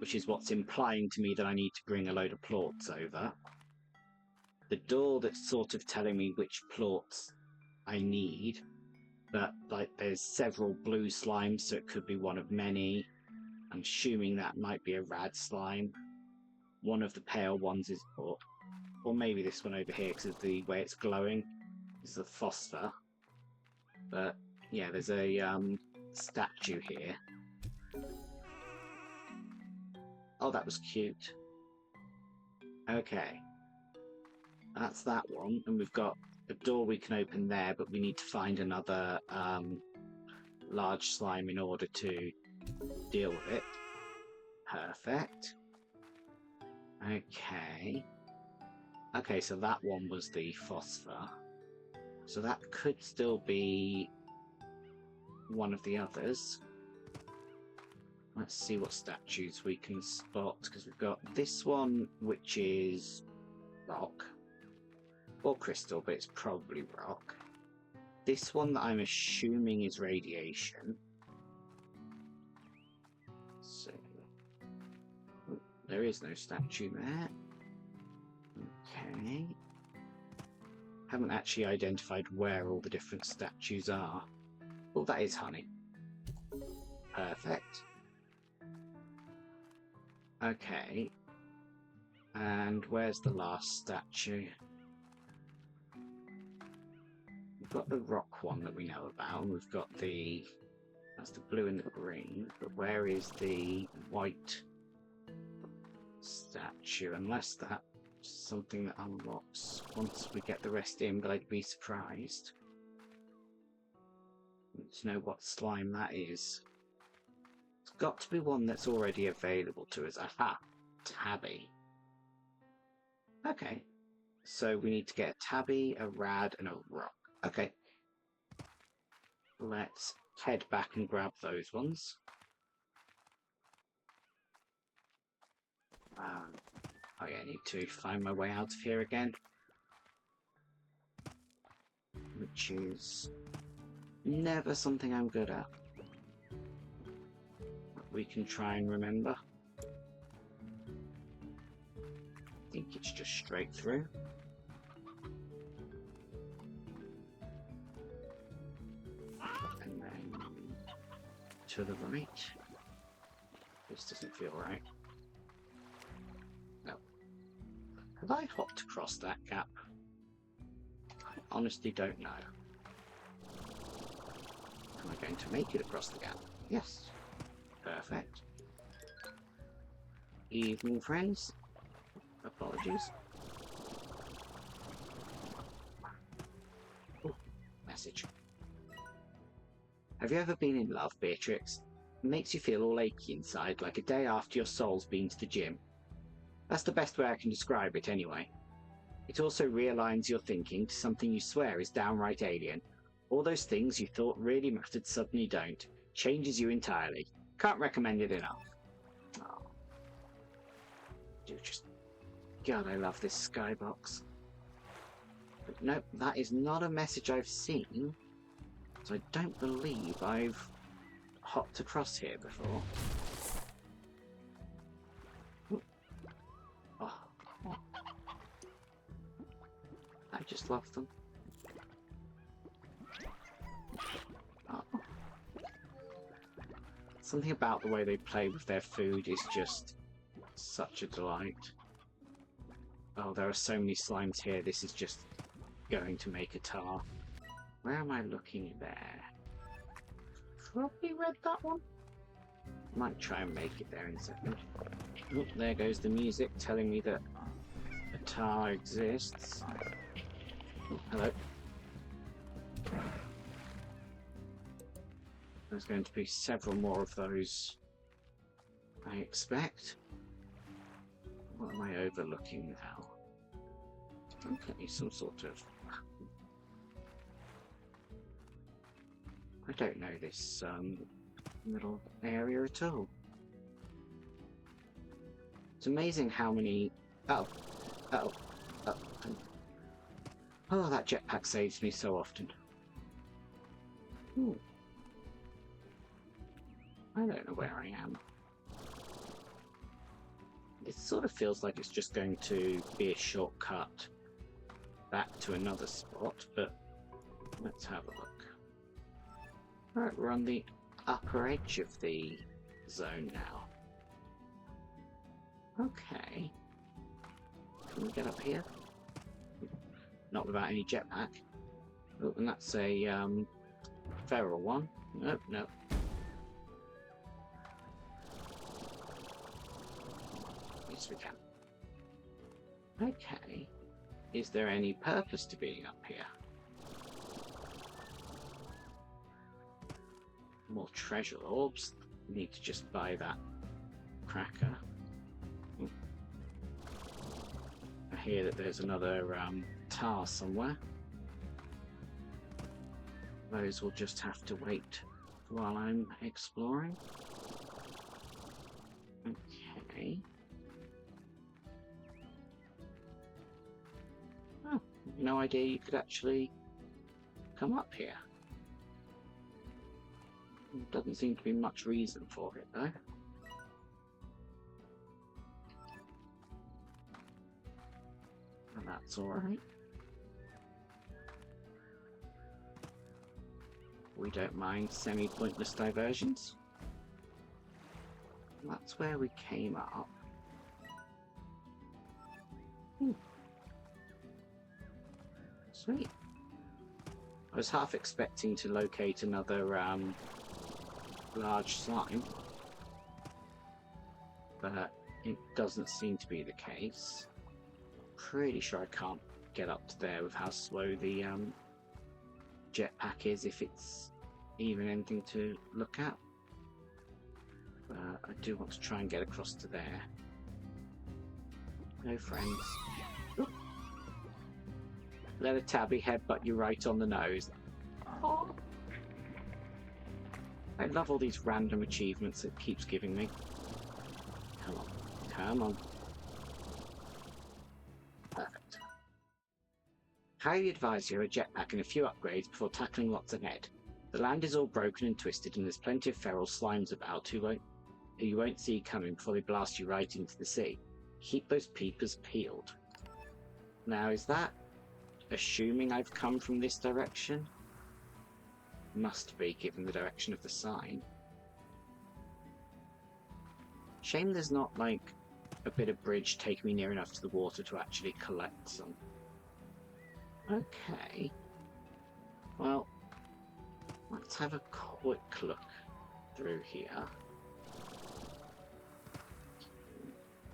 which is what's implying to me that I need to bring a load of plorts over. The door that's sort of telling me which plorts I need, but like there's several blue slimes, so it could be one of many. I'm assuming that might be a rad slime. One of the pale ones is, or maybe this one over here because of the way it's glowing, is the phosphor. But yeah, there's a statue here. Oh, that was cute. Okay. That's that one. And we've got a door we can open there, but we need to find another large slime in order to deal with it. Perfect. Okay. Okay, so that one was the phosphor. So that could still be one of the others. Let's see what statues we can spot, because we've got this one, which is rock. Or crystal, but it's probably rock. This one that I'm assuming is radiation. So there is no statue there. Okay. Haven't actually identified where all the different statues are. Oh, that is honey. Perfect. Okay. And where's the last statue? We've got the rock one that we know about. We've got the... That's the blue and the green. But where is the white statue? Unless that's something that unlocks once we get the rest in, but I'd be surprised. To know what slime that is. It's got to be one that's already available to us. Aha! Tabby. Okay. So we need to get a tabby, a rad, and a rock. Okay. Let's head back and grab those ones. Oh yeah, I need to find my way out of here again. Which is never something I'm good at. We can try and remember. I think it's just straight through. And then to the right. This doesn't feel right. No. Have I hopped across that gap? I honestly don't know. Am I going to make it across the gap? Yes. Perfect. Evening, friends. Apologies. Oh, message. Have you ever been in love, Beatrix? It makes you feel all achy inside, like a day after your soul's been to the gym. That's the best way I can describe it, anyway. It also realigns your thinking to something you swear is downright alien. All those things you thought really mattered suddenly don't. Changes you entirely. Can't recommend it enough. Oh. Dude, just... God, I love this skybox. But no, that is not a message I've seen. So I don't believe I've hopped across here before. Oh. I just love them. Oh. Something about the way they play with their food is just such a delight. Oh, there are so many slimes here, this is just going to make a tar. Where am I looking there? Probably read that one. Might try and make it there in a second. Oh, there goes the music telling me that a tar exists. Oh, hello. There's going to be several more of those, I expect. What am I overlooking now? Okay, some sort of... I don't know this little area at all. It's amazing how many... Oh, that jetpack saves me so often. Ooh. I don't know where I am. It sort of feels like it's just going to be a shortcut back to another spot, but let's have a look. Right, we're on the upper edge of the zone now. Okay. Can we get up here? Not without any jetpack. Oh, and that's a feral one. Nope, nope. Yes, we can. Okay. Is there any purpose to being up here? More treasure orbs. Need to just buy that cracker. I hear that there's another tar somewhere. Those will just have to wait while I'm exploring. Okay. Oh, no idea you could actually come up here. Doesn't seem to be much reason for it, though. And that's alright. We don't mind semi-pointless diversions. That's where we came up. Sweet. I was half expecting to locate another large slime, but it doesn't seem to be the case. Pretty sure I can't get up to there with how slow the jetpack is, if it's even anything to look at. I do want to try and get across to there. No friends. Oop. Let a tabby headbutt you right on the nose. Oh. I love all these random achievements it keeps giving me. Come on. Come on. Perfect. Highly advise you have a jetpack and a few upgrades before tackling what's ahead. The land is all broken and twisted, and there's plenty of feral slimes about who you won't see coming before they blast you right into the sea. Keep those peepers peeled. Now, is that assuming I've come from this direction? Must be, given the direction of the sign. Shame there's not, like, a bit of bridge taking me near enough to the water to actually collect some. Okay. Well, let's have a quick look through here.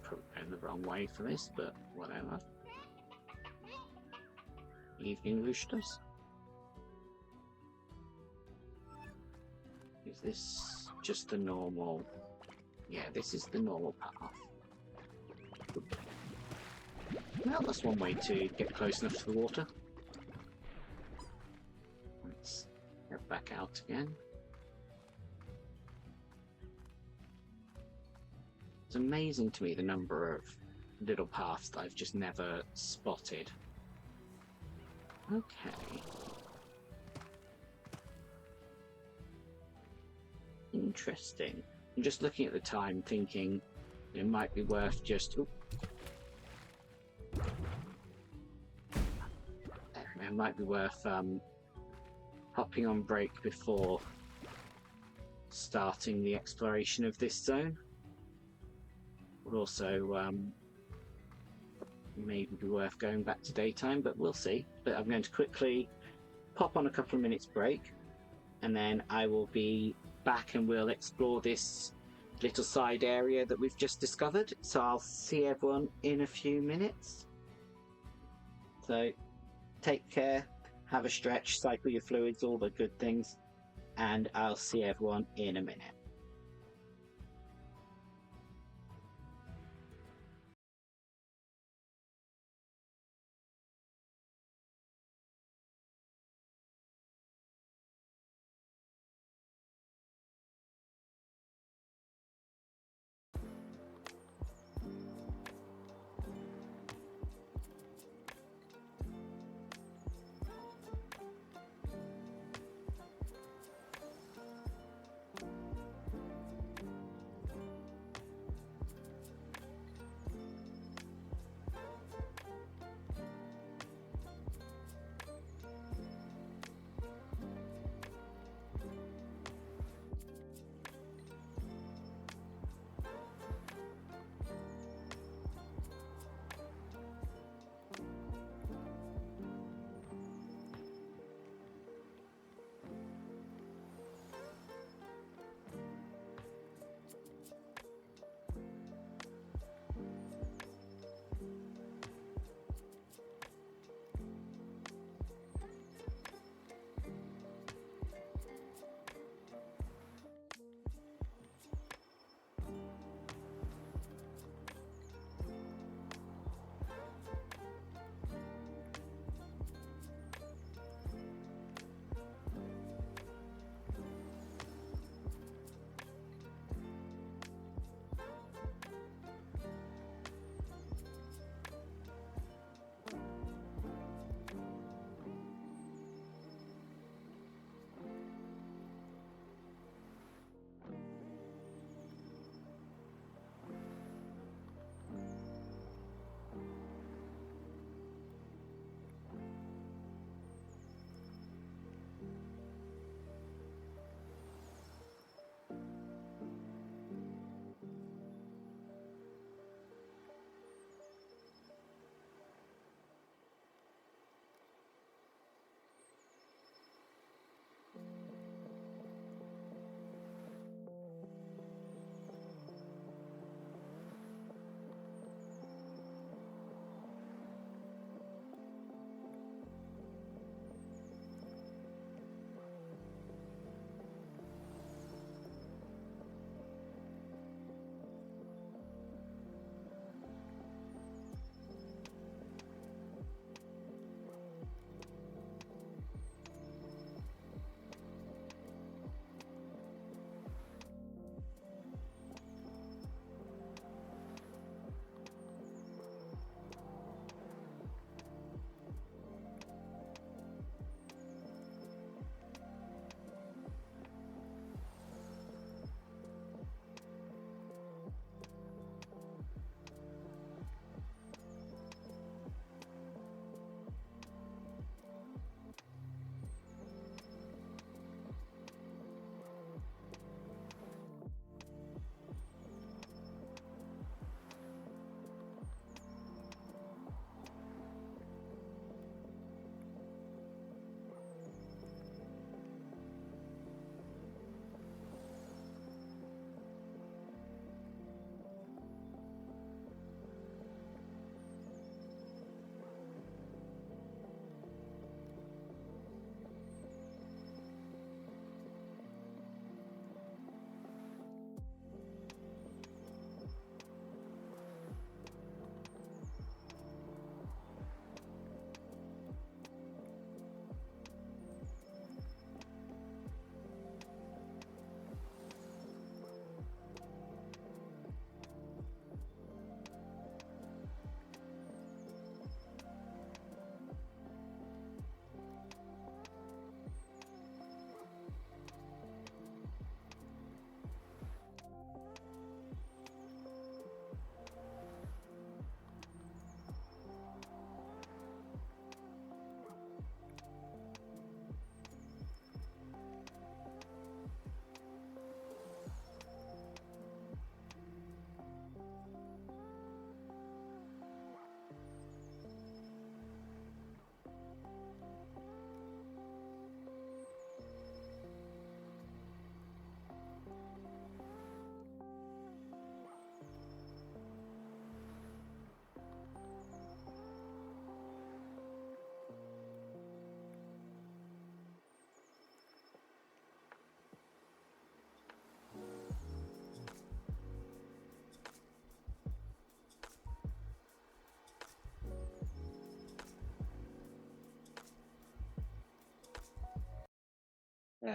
Probably going the wrong way for this, but whatever. Evening roosters. Is this just the normal? Yeah, this is the normal path. Well, that's one way to get close enough to the water. Let's get back out again. It's amazing to me the number of little paths that I've just never spotted. Okay. Interesting. I'm just looking at the time thinking it might be worth just... It might be worth hopping on break before starting the exploration of this zone. Would also maybe be worth going back to daytime, but we'll see. But I'm going to quickly pop on a couple of minutes break, and then I will be back and we'll explore this little side area that we've just discovered. So I'll see everyone in a few minutes. So take care, have a stretch, cycle your fluids, all the good things, and I'll see everyone in a minute.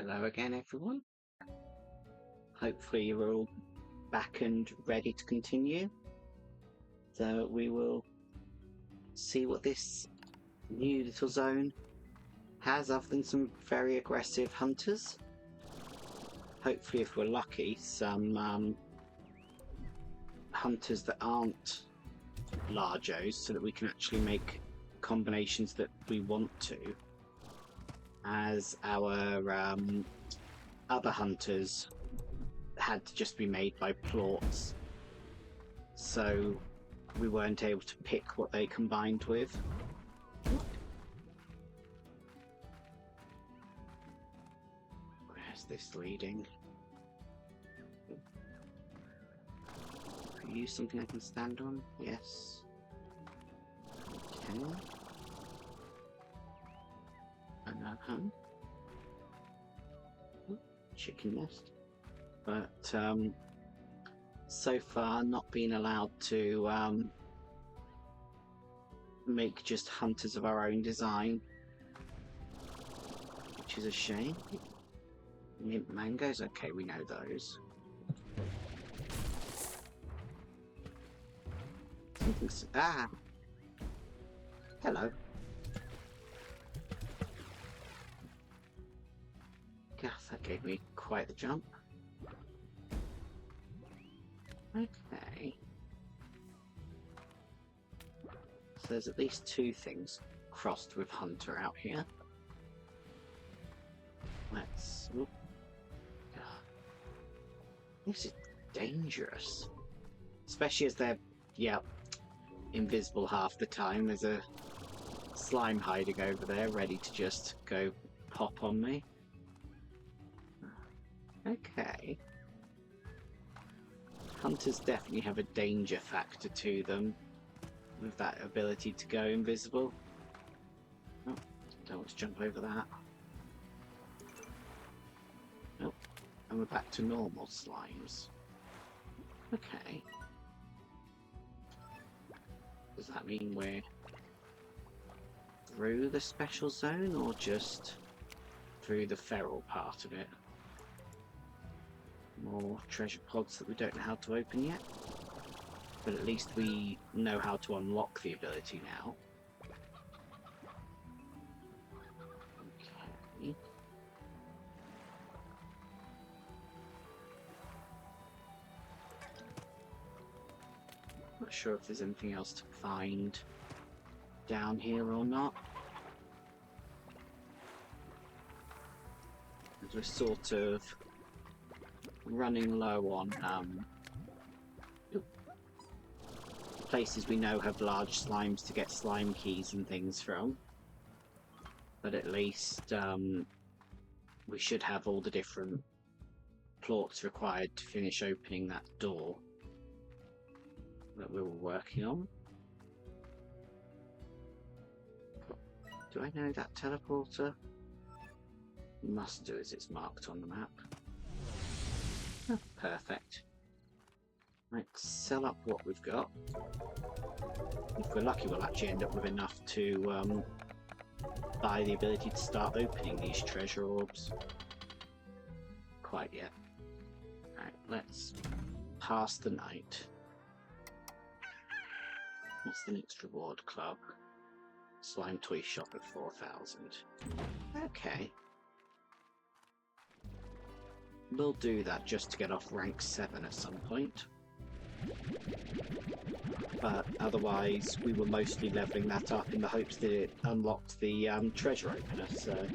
Hello again, everyone. Hopefully you're all back and ready to continue. So we will see what this new little zone has, other than some very aggressive hunters. Hopefully, if we're lucky, some hunters that aren't largos, so that we can actually make combinations that we want to, as our other hunters had to just be made by plorts, so we weren't able to pick what they combined with. Where's this leading? Are you something I can stand on? Yes. Okay. Chicken nest. But so far not been allowed to make just hunters of our own design, which is a shame. Mint mangoes, okay, we know those. Ah! Hello. Gosh, that gave me quite the jump. Okay. So there's at least two things crossed with hunter out here. Let's... Oop. This is dangerous. Especially as they're, yeah, invisible half the time. There's a slime hiding over there, ready to just go pop on me. Okay. Hunters definitely have a danger factor to them, with that ability to go invisible. Oh, don't want to jump over that. Nope. And we're back to normal slimes. Okay. Does that mean we're through the special zone, or just through the feral part of it? More treasure pods that we don't know how to open yet. But at least we know how to unlock the ability now. Okay. Not sure if there's anything else to find down here or not. As we're sort of running low on places we know have large slimes to get slime keys and things from. But at least we should have all the different plorts required to finish opening that door that we were working on. Do I know that teleporter? Must do, as it's marked on the map. Oh, perfect. Let's sell up what we've got. If we're lucky, we'll actually end up with enough to buy the ability to start opening these treasure orbs. Quite yet. Alright, let's pass the night. What's the next reward club? Slime toy shop at 4,000. Okay. We'll do that just to get off rank 7 at some point. But otherwise, we were mostly leveling that up in the hopes that it unlocked the treasure opener, so...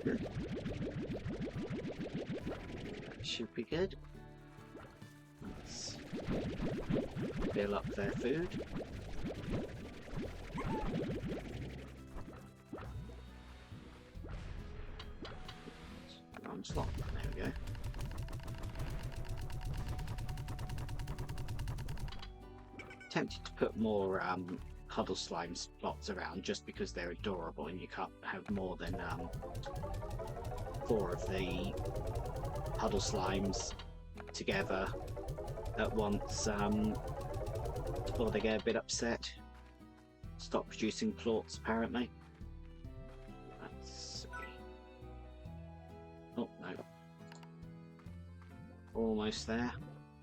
That should be good. Let's fill up their food. Slot. There we go. Tempted to put more puddle slime spots around just because they're adorable and you can't have more than 4 of the puddle slimes together at once before they get a bit upset. Stop producing plorts apparently. Let's see. Oh, no. Almost there.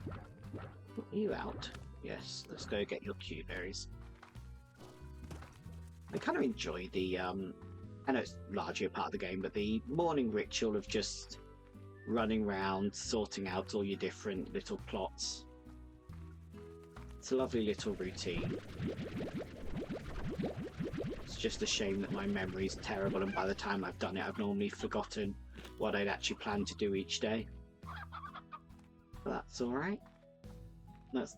Are you out? Yes, let's go get your Q berries. I kind of enjoy the, I know it's largely a part of the game, but the morning ritual of just running around, sorting out all your different little plots. It's a lovely little routine. It's just a shame that my memory's terrible, and by the time I've done it, I've normally forgotten what I'd actually planned to do each day. But that's alright. That's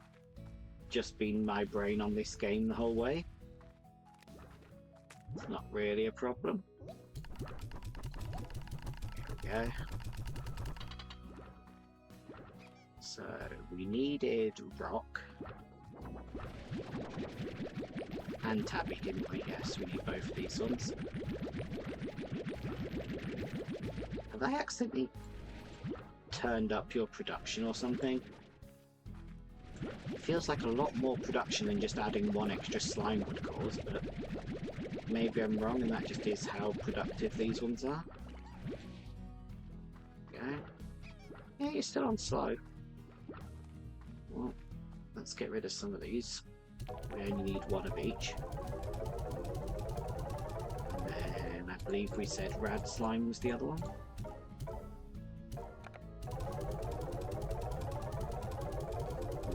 just been my brain on this game the whole way. It's not really a problem. There we go. So we needed rock and tabby, didn't we? Yes, we need both of these ones. Have I accidentally turned up your production or something? It feels like a lot more production than just adding one extra slime would cause, but maybe I'm wrong and that just is how productive these ones are. Okay. Yeah, you're still on slow. Well, let's get rid of some of these. We only need one of each. And then I believe we said rad slime was the other one.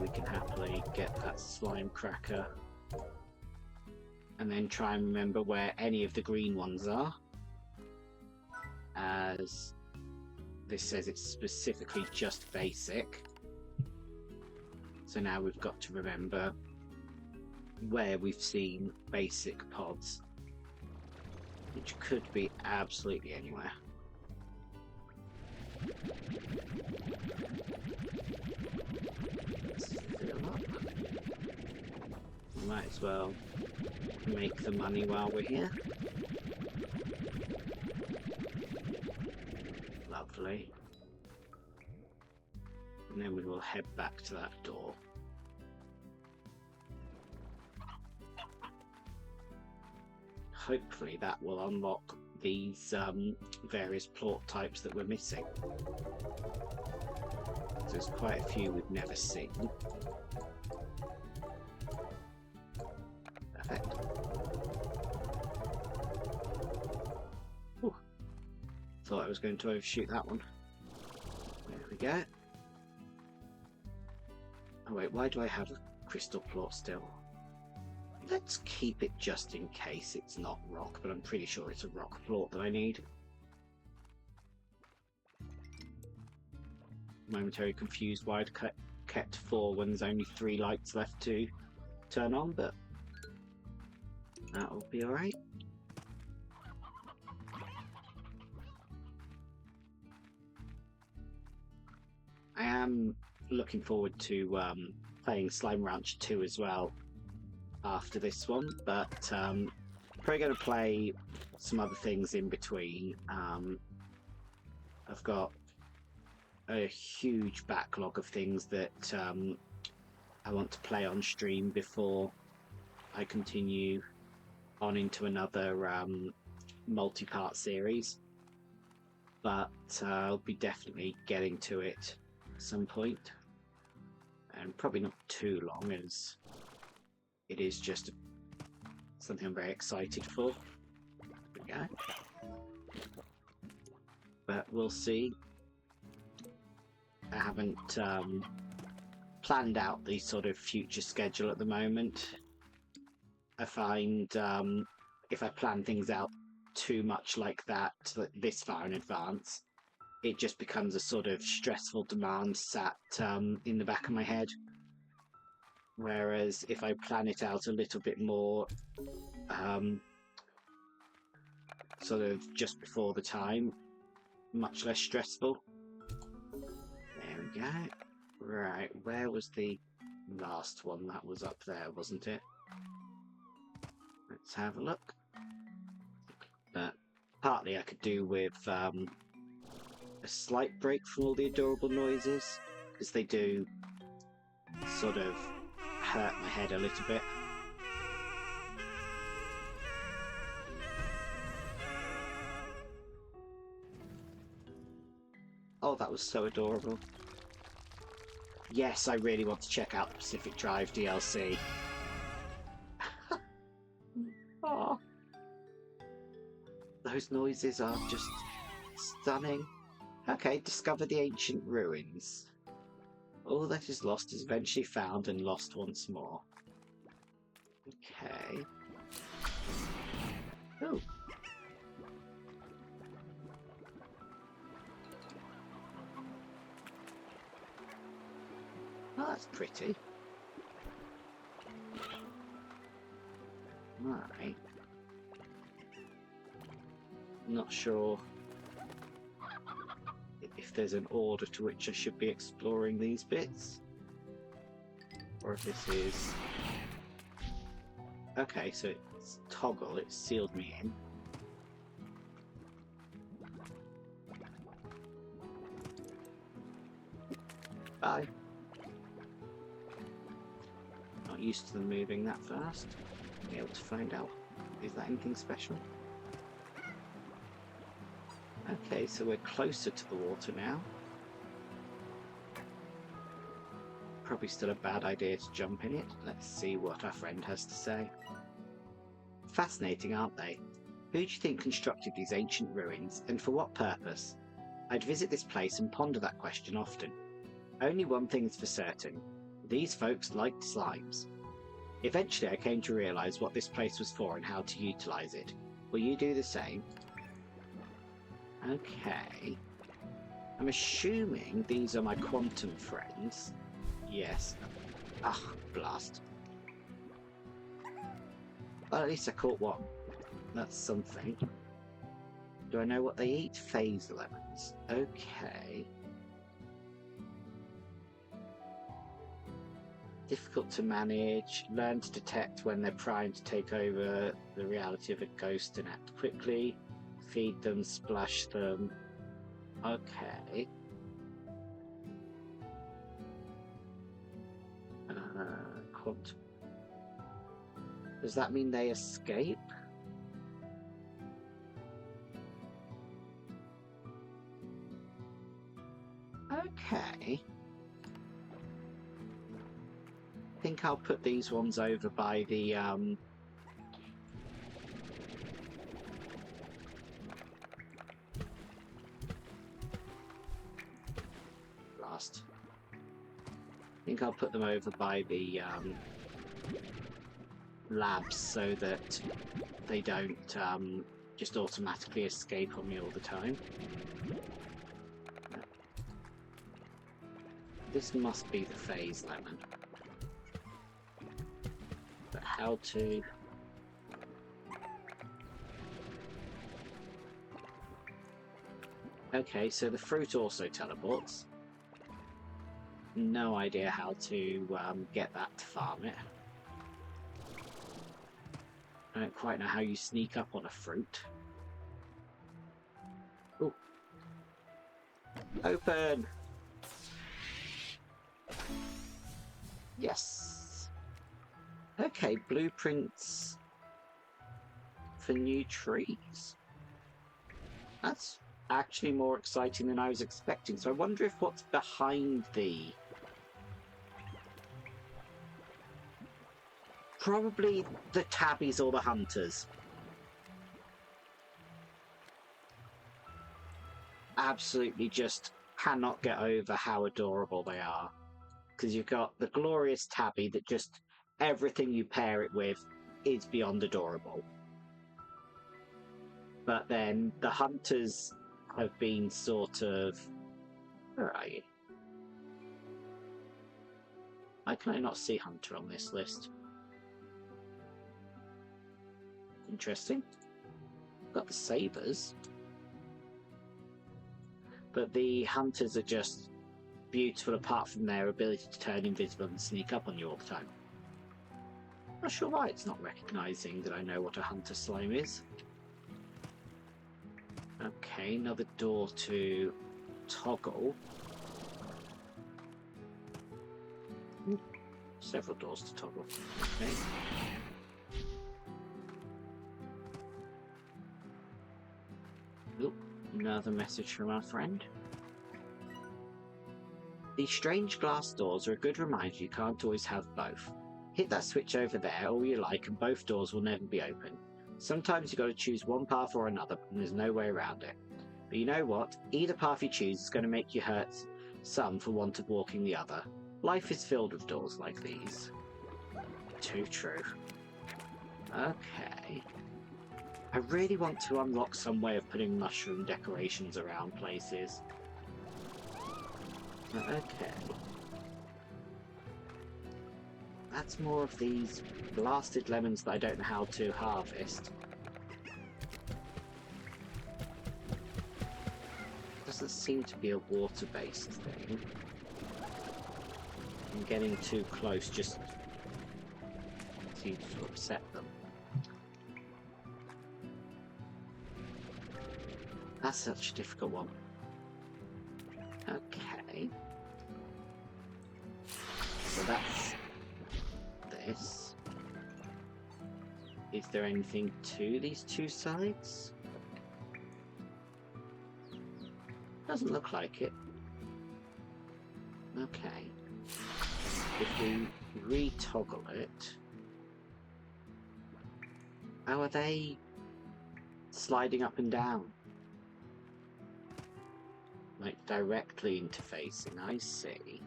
We can happily get that slime cracker and then try and remember where any of the green ones are, as this says it's specifically just basic. So now we've got to remember where we've seen basic pods, which could be absolutely anywhere. Let's fill up. We might as well make the money while we're here. Lovely. And then we will head back to that door. Hopefully that will unlock these various plot types that we're missing. There's quite a few we've never seen. Perfect. Ooh. Thought I was going to overshoot that one. There we go. Oh wait, why do I have a crystal plot still? Let's keep it just in case it's not rock, but I'm pretty sure it's a rock plot that I need. Momentarily confused why I'd kept 4 when there's only 3 lights left to turn on, but that'll be alright. I am looking forward to playing Slime Rancher 2 as well after this one, but probably going to play some other things in between. I've got a huge backlog of things that I want to play on stream before I continue on into another multi-part series, but I'll be definitely getting to it at some point, and probably not too long, as it is just something I'm very excited for. There we go. But we'll see. I haven't planned out the sort of future schedule at the moment. I find if I plan things out too much like that, this far in advance, it just becomes a sort of stressful demand sat in the back of my head. Whereas if I plan it out a little bit more, sort of just before the time, much less stressful. There we go. Right, where was the last one? That was up there, wasn't it? Let's have a look. But partly I could do with a slight break from all the adorable noises, because they do sort of hurt my head a little bit. Oh, that was so adorable. Yes, I really want to check out the Pacific Drive DLC. Oh, those noises are just stunning. Okay, discover the ancient ruins. All that is lost is eventually found and lost once more. Okay. Oh. Oh, that's pretty. Alright. Not sure if there's an order to which I should be exploring these bits. Or if this is... Okay, so it's toggle, it's sealed me in. Bye. Not used to them moving that fast. Be able to find out. Is that anything special? Okay, so we're closer to the water now. Probably still a bad idea to jump in it. Let's see what our friend has to say. Fascinating, aren't they? Who do you think constructed these ancient ruins, and for what purpose? I'd visit this place and ponder that question often. Only one thing is for certain. These folks liked slimes. Eventually I came to realise what this place was for and how to utilise it. Will you do the same? Okay. I'm assuming these are my quantum friends. Yes. Ah, blast. Well, at least I caught one. That's something. Do I know what they eat? Phase lemons. Okay. Difficult to manage. Learn to detect when they're primed to take over the reality of a ghost and act quickly. Feed them, splash them. Okay. Quantum. Does that mean they escape? Okay. I think I'll put these ones over by the last. I think I'll put them over by the labs so that they don't just automatically escape on me all the time. This must be the phase lemon. But how to... Okay, so the fruit also teleports. No idea how to get that to farm it. I don't quite know how you sneak up on a fruit. Ooh. Open! Yes! Okay, blueprints for new trees. That's actually more exciting than I was expecting, so I wonder if what's behind the... Probably the tabbies or the hunters. Absolutely just cannot get over how adorable they are. Because you've got the glorious tabby that just everything you pair it with is beyond adorable. But then the hunters have been sort of... Where are you? Why can I not see hunter on this list? Interesting. Got the sabers. But the hunters are just beautiful apart from their ability to turn invisible and sneak up on you all the time. Not sure why it's not recognising that I know what a hunter slime is. Okay, another door to toggle. Ooh, several doors to toggle. Okay. Oop, another message from our friend. These strange glass doors are a good reminder you can't always have both. Hit that switch over there all you like and both doors will never be open. Sometimes you've got to choose one path or another and there's no way around it. But you know what? Either path you choose is going to make you hurt some for want of walking the other. Life is filled with doors like these. Too true. Okay. I really want to unlock some way of putting mushroom decorations around places. Okay. That's more of these blasted lemons that I don't know how to harvest. Doesn't seem to be a water-based thing. I'm getting too close just seems to upset them. That's such a difficult one. Okay. So that's this. Is there anything to these two sides? Doesn't look like it. Okay. If we re-toggle it... Oh, are they sliding up and down? Like directly interfacing, I see.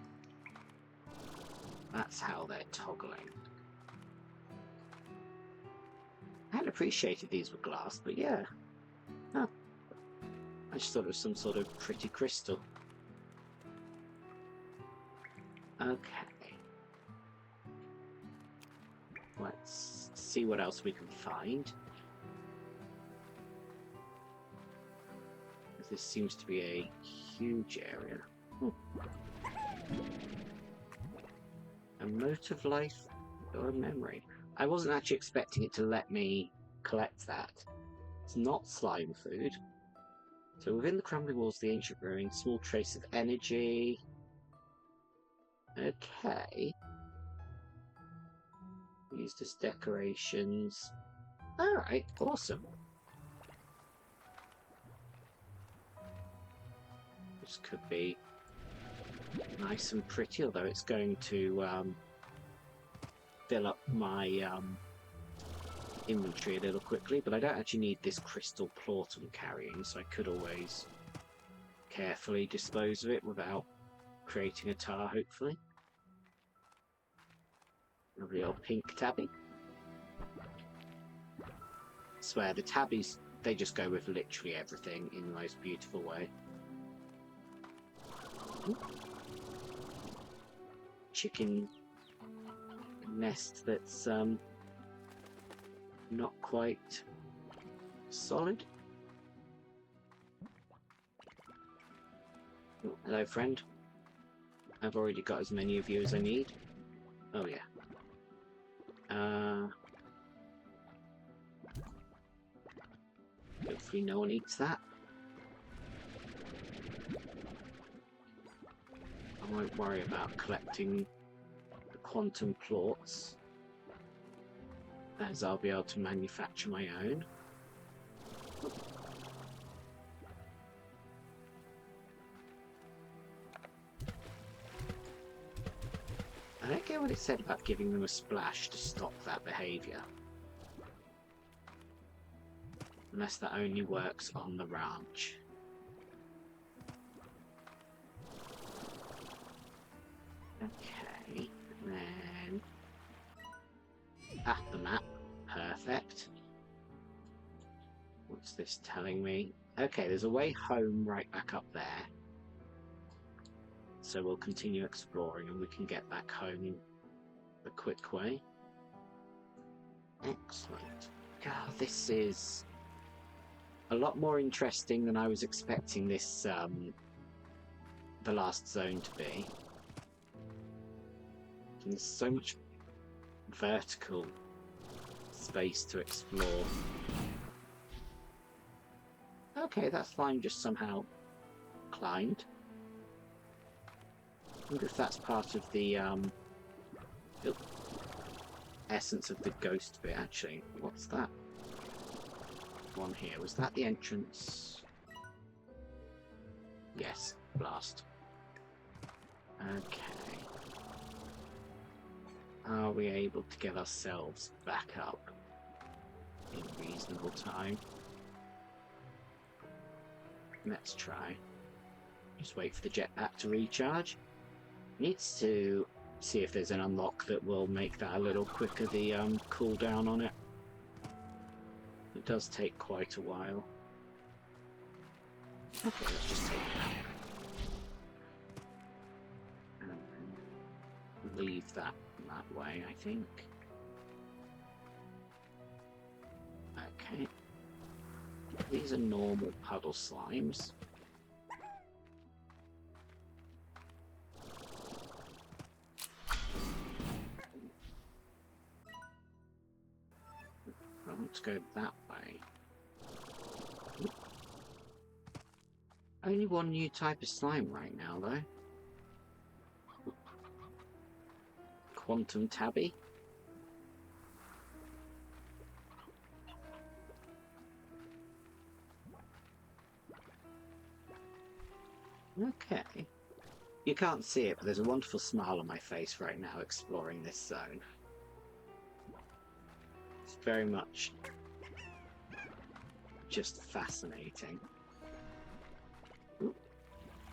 That's how they're toggling. I hadn't appreciated these were glass, but yeah. Oh. I just thought it was some sort of pretty crystal. Okay. Let's see what else we can find. This seems to be a huge area. A mote of life or a memory. I wasn't actually expecting it to let me collect that. It's not slime food. So within the crumbling walls of the ancient ruin, small trace of energy. Okay. Used as decorations. Alright, awesome. This could be nice and pretty, although it's going to fill up my inventory a little quickly, but I don't actually need this crystal plort I'm carrying, so I could always carefully dispose of it without creating a tar, hopefully. Lovely old pink tabby. I swear, the tabbies, they just go with literally everything in the most beautiful way. Chicken nest that's not quite solid. Oh, hello, friend. I've already got as many of you as I need. Oh yeah. Hopefully no one eats that. I won't worry about collecting the quantum plorts, as I'll be able to manufacture my own. I don't get what it said about giving them a splash to stop that behaviour. Unless that only works on the ranch. Okay, then... the map. Perfect. What's this telling me? Okay, there's a way home right back up there. So we'll continue exploring and we can get back home the quick way. Excellent. God, this is a lot more interesting than I was expecting this, the last zone to be. And there's so much vertical space to explore. Okay, that slime just somehow climbed. I wonder if that's part of the essence of the ghost bit, actually. What's that one here? Was that the entrance? Yes, blast. Okay. Are we able to get ourselves back up in reasonable time? Let's try. Just wait for the jetpack to recharge. Needs to see if there's an unlock that will make that a little quicker, the cooldown on it. It does take quite a while. Okay, let's just take that. And leave that way, I think. Okay. These are normal puddle slimes. I want to go that way. Only one new type of slime right now, though. Quantum Tabby. Okay. You can't see it, but there's a wonderful smile on my face right now exploring this zone. It's very much just fascinating. Ooh,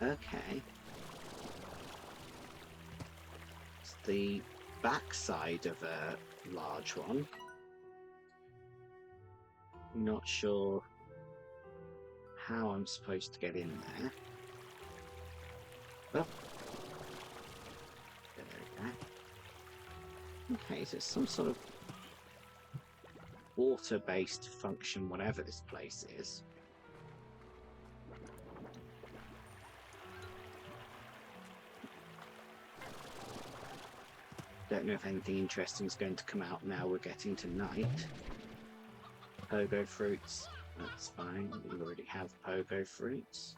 okay. It's the backside of a large one. Not sure how I'm supposed to get in there. Oh. There we go. Okay, so it's some sort of water-based function, whatever this place is. Don't know if anything interesting is going to come out now we're getting to night. Pogo fruits, that's fine. We already have pogo fruits.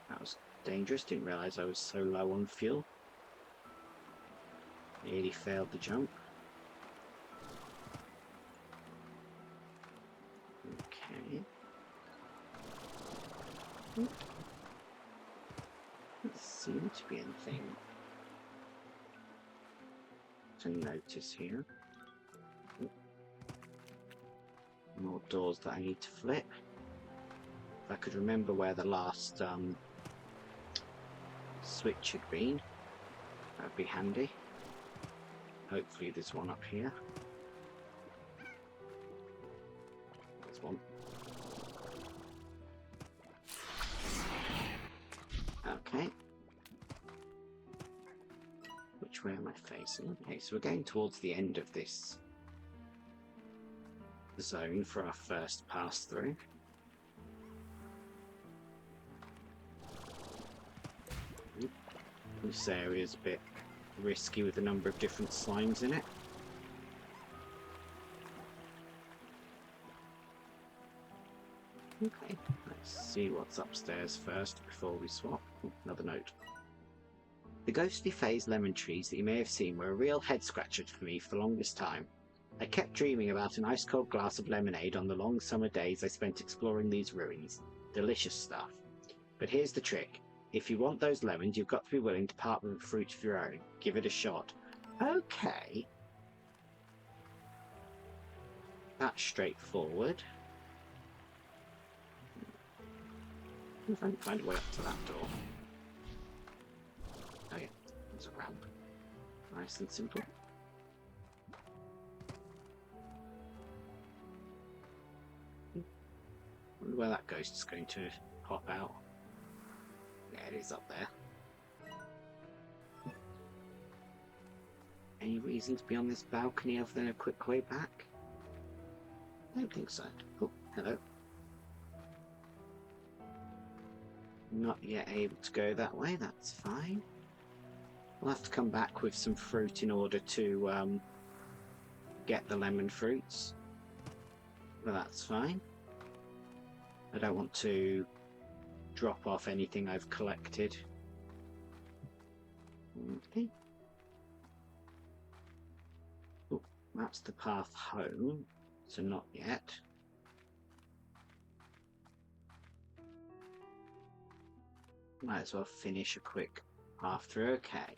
That was dangerous, didn't realise I was so low on fuel. Nearly failed the jump. Okay. Doesn't seem to be anything to notice here. More doors that I need to flip. If I could remember where the last switch had been, that'd be handy. Hopefully there's one up here. There's one. Okay. Which way am I facing? Okay, so we're going towards the end of this zone for our first pass through. This area's a bit risky with the number of different slimes in it. Okay, let's see what's upstairs first before we swap. Oh, another note. The ghostly phase lemon trees that you may have seen were a real head-scratcher for me for the longest time. I kept dreaming about an ice-cold glass of lemonade on the long summer days I spent exploring these ruins. Delicious stuff. But here's the trick. If you want those lemons, you've got to be willing to part with a fruit of your own. Give it a shot. Okay. That's straightforward. If I can find a way up to that door. Oh yeah, there's a ramp. Nice and simple. Wonder where that ghost is going to pop out. Yeah, it is up there. Any reason to be on this balcony other than a quick way back? I don't think so. Oh, hello. Not yet able to go that way, that's fine. We'll have to come back with some fruit in order to get the lemon fruits. But that's fine. I don't want to drop off anything I've collected. Okay. Oh, that's the path home, so not yet. Might as well finish a quick path through. Okay.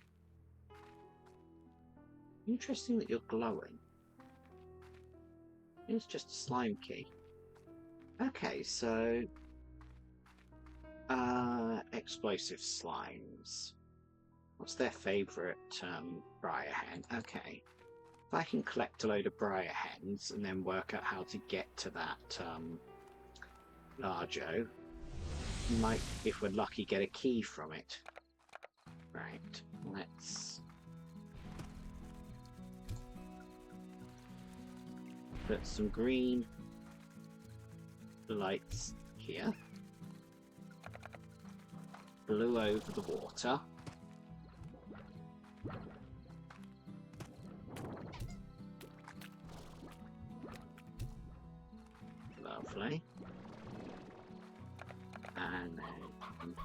Interesting that you're glowing. It's just a slime key. Okay, so explosive slimes. What's their favourite briar hen? Okay. If I can collect a load of briar hens and then work out how to get to that Largo, might, if we're lucky, get a key from it. Right, let's put some green lights here. Blue over the water. Lovely. And then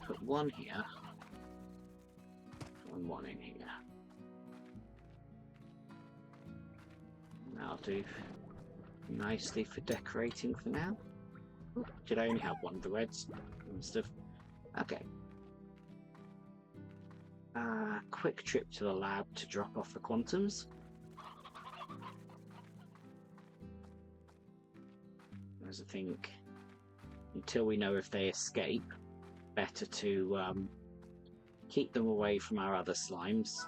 put one here and one in here. That'll do nicely for decorating for now. Oh, did I only have one of the reds and stuff? Okay. Quick trip to the lab to drop off the quantums. As I think, until we know if they escape, better to keep them away from our other slimes.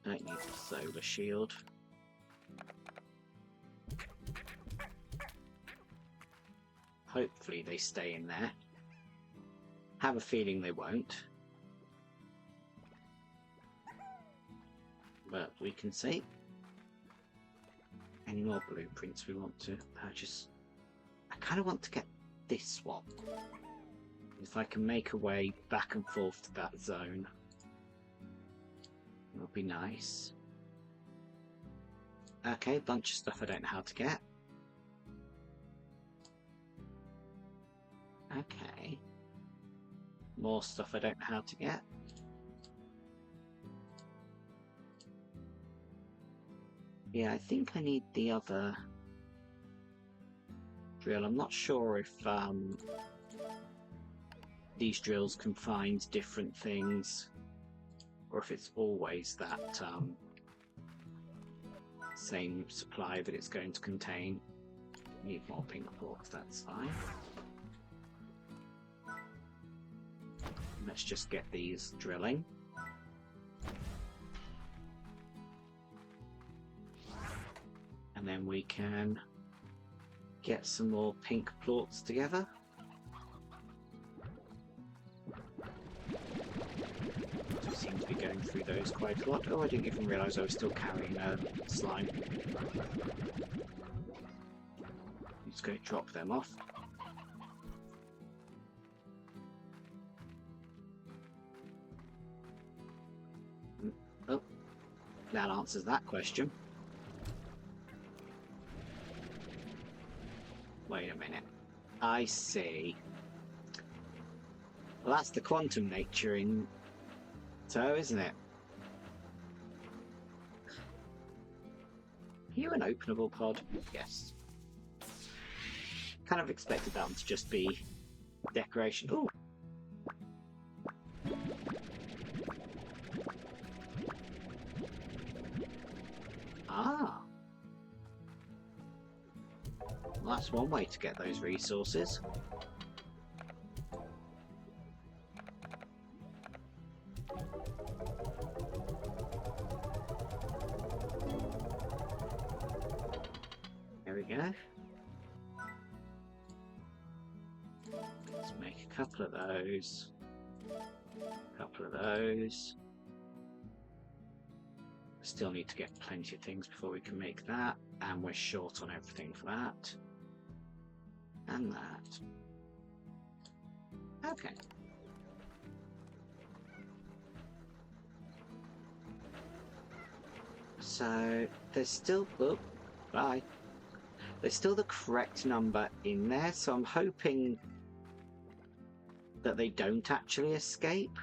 Don't need the solar shield. Hopefully they stay in there. Have a feeling they won't. But we can see. Any more blueprints we want to purchase? I kind of want to get this one. If I can make a way back and forth to that zone, that'll be nice. Okay, bunch of stuff I don't know how to get. Okay. More stuff I don't know how to get. Yeah, I think I need the other drill. I'm not sure if these drills can find different things, or if it's always that same supply that it's going to contain. Need more pink quartz, that's fine. Let's just get these drilling. And then we can get some more pink plorts together. I seem to be going through those quite a lot. Oh, I didn't even realise I was still carrying a slime. Just going to drop them off. Oh, that answers that question. Wait a minute. I see. Well, that's the quantum nature in tow, isn't it? Are you an openable pod? Yes. Kind of expected that one to just be decoration. Ooh. Ah. Well, that's one way to get those resources. There we go. Let's make a couple of those. A couple of those. Still need to get plenty of things before we can make that, and we're short on everything for that. And that. Okay. So there's still, oh, bye. There's still the correct number in there, so I'm hoping that they don't actually escape.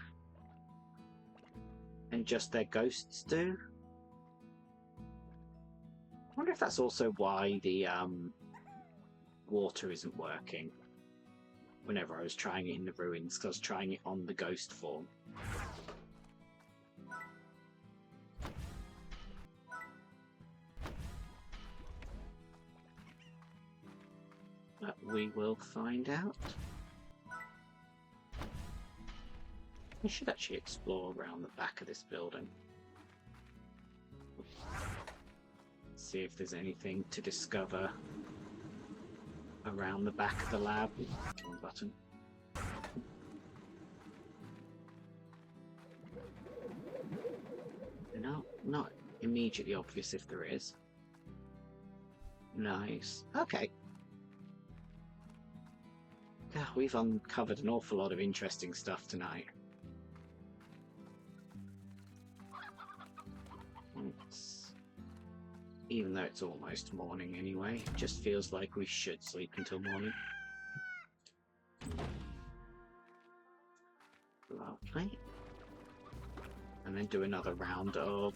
and just their ghosts do. I wonder if that's also why the water isn't working whenever I was trying it in the ruins, because I was trying it on the ghost form. But we will find out. We should actually explore around the back of this building. See if there's anything to discover around the back of the lab. Wrong button. No, not immediately obvious if there is. Nice. Okay. Yeah, we've uncovered an awful lot of interesting stuff tonight. Even though it's almost morning anyway, it just feels like we should sleep until morning. Lovely. And then do another round of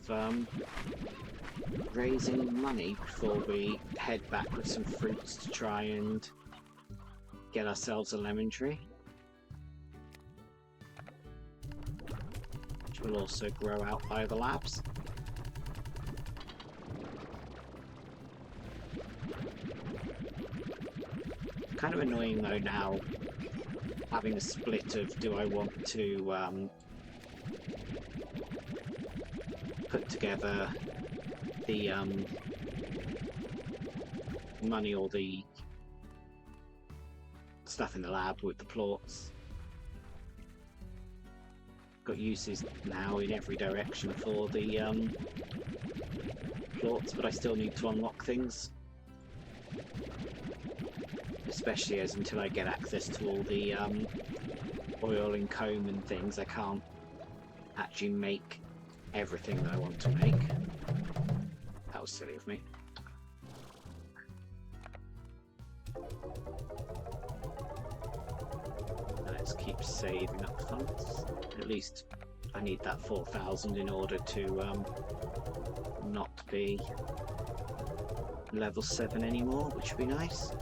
raising money before we head back with some fruits to try and get ourselves a lemon tree. Which will also grow out by the labs. Kind of annoying though now, having a split of do I want to put together the money or the stuff in the lab with the plots. Got uses now in every direction for the plots, but I still need to unlock things. Especially as until I get access to all the oil and comb and things, I can't actually make everything that I want to make. That was silly of me. Let's keep saving up funds. At least I need that 4,000 in order to not be level 7 anymore, which would be nice.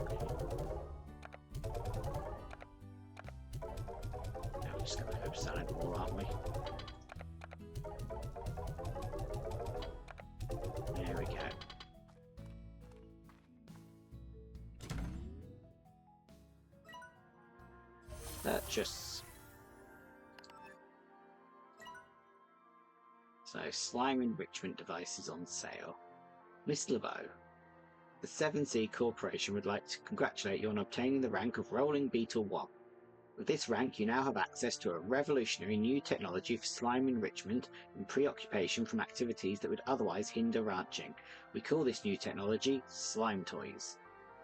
Purchase. So, slime enrichment devices on sale. Miss LeBeau, the 7Z Corporation would like to congratulate you on obtaining the rank of Rolling Beetle 1. With this rank, you now have access to a revolutionary new technology for slime enrichment and preoccupation from activities that would otherwise hinder ranching. We call this new technology Slime Toys.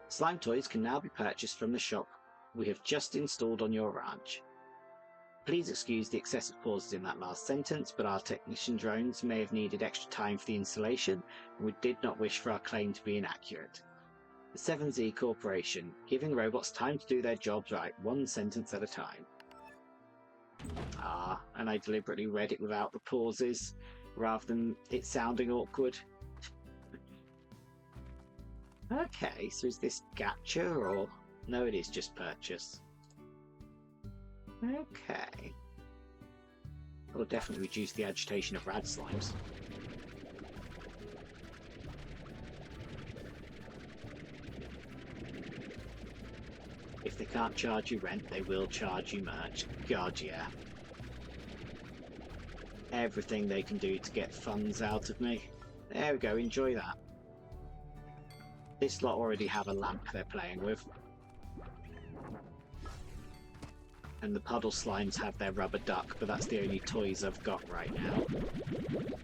Slime Toys can now be purchased from the shop we have just installed on your ranch. Please excuse the excessive pauses in that last sentence, but our technician drones may have needed extra time for the installation, and we did not wish for our claim to be inaccurate. The 7Z Corporation, giving robots time to do their jobs right, one sentence at a time. Ah, and I deliberately read it without the pauses, rather than it sounding awkward. Okay, so is this gacha, or... No, it is just purchase. Okay. That'll definitely reduce the agitation of rad slimes. If they can't charge you rent, they will charge you merch. God, yeah. Everything they can do to get funds out of me. There we go, enjoy that. This lot already have a lamp they're playing with. And the puddle slimes have their rubber duck, but that's the only toys I've got right now.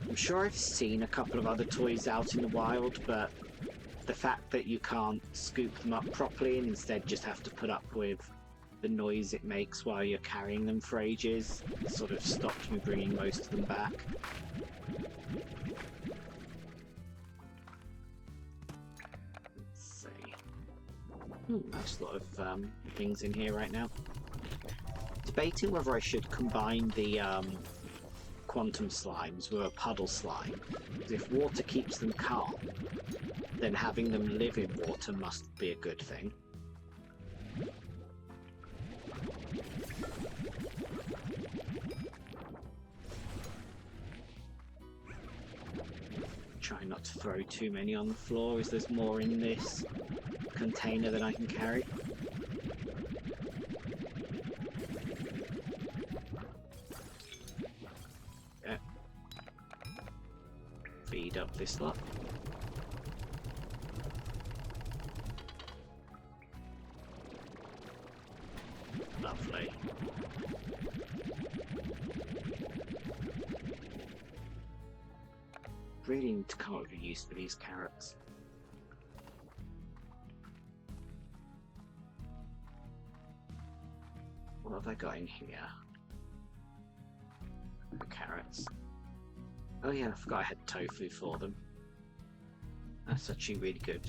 I'm sure I've seen a couple of other toys out in the wild, but the fact that you can't scoop them up properly and instead just have to put up with the noise it makes while you're carrying them for ages sort of stopped me bringing most of them back. Let's see. Nice lot of things in here right now. Debating whether I should combine the quantum slimes were a puddle slime. Because if water keeps them calm, then having them live in water must be a good thing. Try not to throw too many on the floor, as there's more in this container than I can carry. Yeah. Feed up this lot. Lovely. Really need to come up with a use for these carrots. What have I got in here? The carrots. Oh yeah, I forgot I had tofu for them. That's actually really good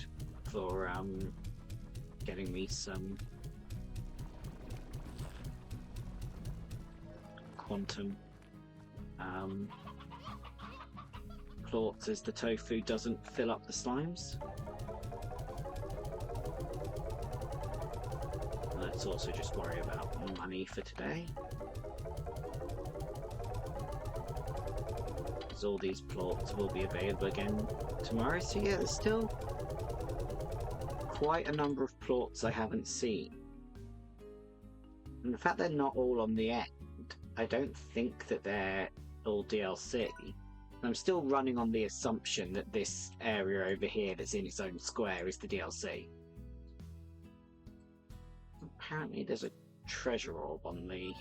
for getting me some quantum plorts, as the tofu doesn't fill up the slimes. Let's also just worry about money for today. Because all these plorts will be available again tomorrow. So yeah, there's still quite a number of plorts I haven't seen. And the fact they're not all on the end, I don't think that they're all DLC. I'm still running on the assumption that this area over here that's in its own square is the DLC. Apparently there's a treasure orb on the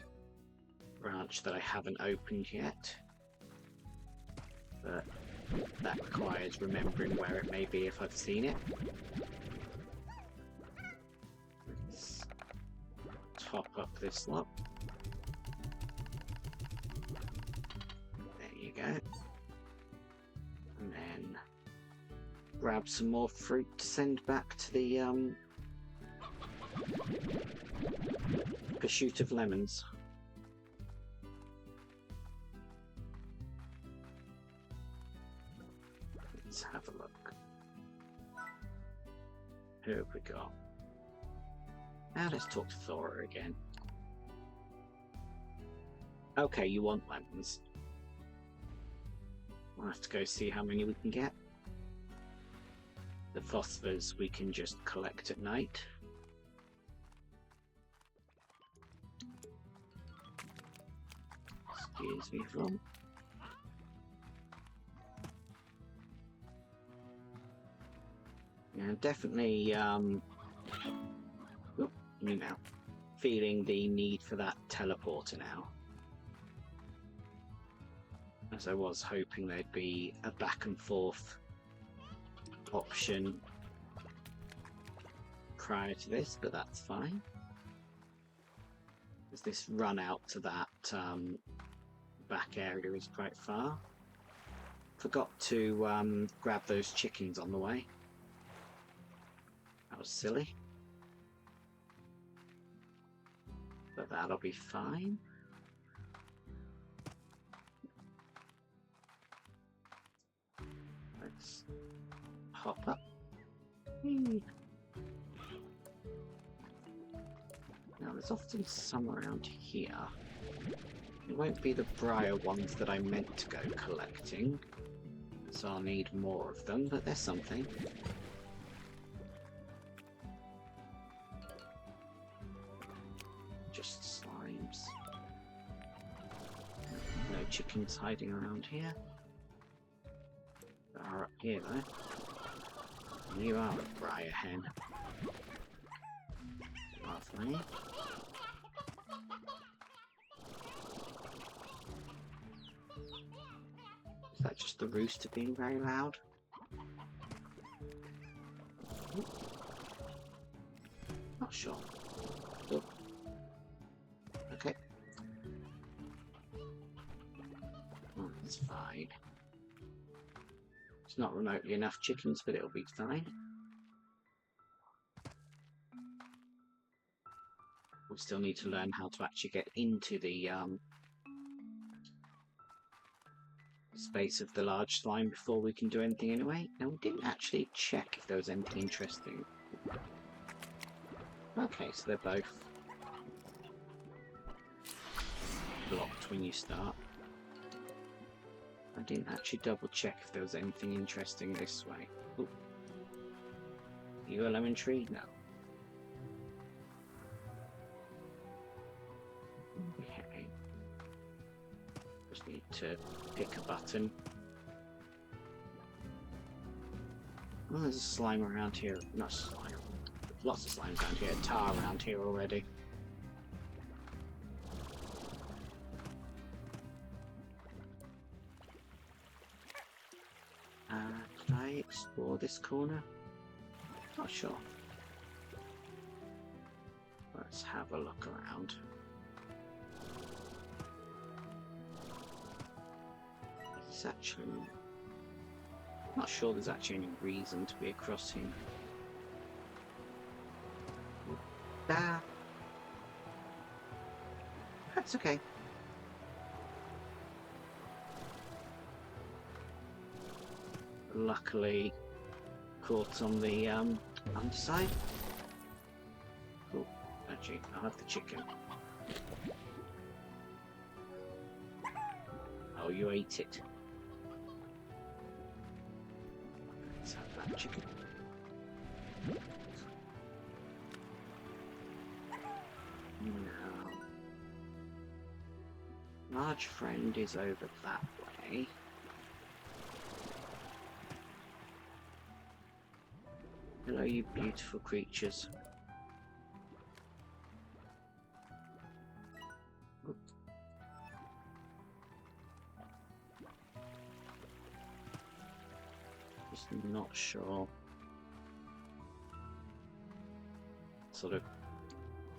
branch that I haven't opened yet. But that requires remembering where it may be if I've seen it. Let's top up this lot. There you go. And then grab some more fruit to send back to the pursuit of lemons. Let's have a look. Who have we got? Now let's talk to Thora again. Okay, you want lemons. We'll have to go see how many we can get. The phosphors we can just collect at night. Excuse me from. Yeah, definitely feeling the need for that teleporter now. As I was hoping there'd be a back and forth option prior to this, but that's fine. As this run out to that back area is quite far. Forgot to grab those chickens on the way. That was silly. But that'll be fine. Let's hop up. Now there's often some around here. It won't be the briar ones that I meant to go collecting, so I'll need more of them, but there's something. Just slimes. No chickens hiding around here. They are up here though. You are a briar hen. Lovely. Is that just the rooster being very loud? Not sure. Oh. Okay. Oh, that's fine. It's not remotely enough chickens, but it'll be fine. We still need to learn how to actually get into the space of the large slime before we can do anything anyway. And we didn't actually check if there was anything interesting. Okay, so they're both blocked when you start. I didn't actually double check if there was anything interesting this way. Ooh. Are you a lemon tree? No. Okay. Just need to pick a button. Oh, there's a slime around here. Not slime. There's lots of slimes around here. Tar around here already. Did I explore this corner? Not sure. Let's have a look around. It's actually... not sure there's actually any reason to be across here. Ah! That's okay. Luckily, caught on the underside. Cool. Actually, I'll have the chicken. Oh, you ate it. Let's have that chicken. Now, large friend is over that way. Hello, you beautiful creatures. Just not sure. Sort of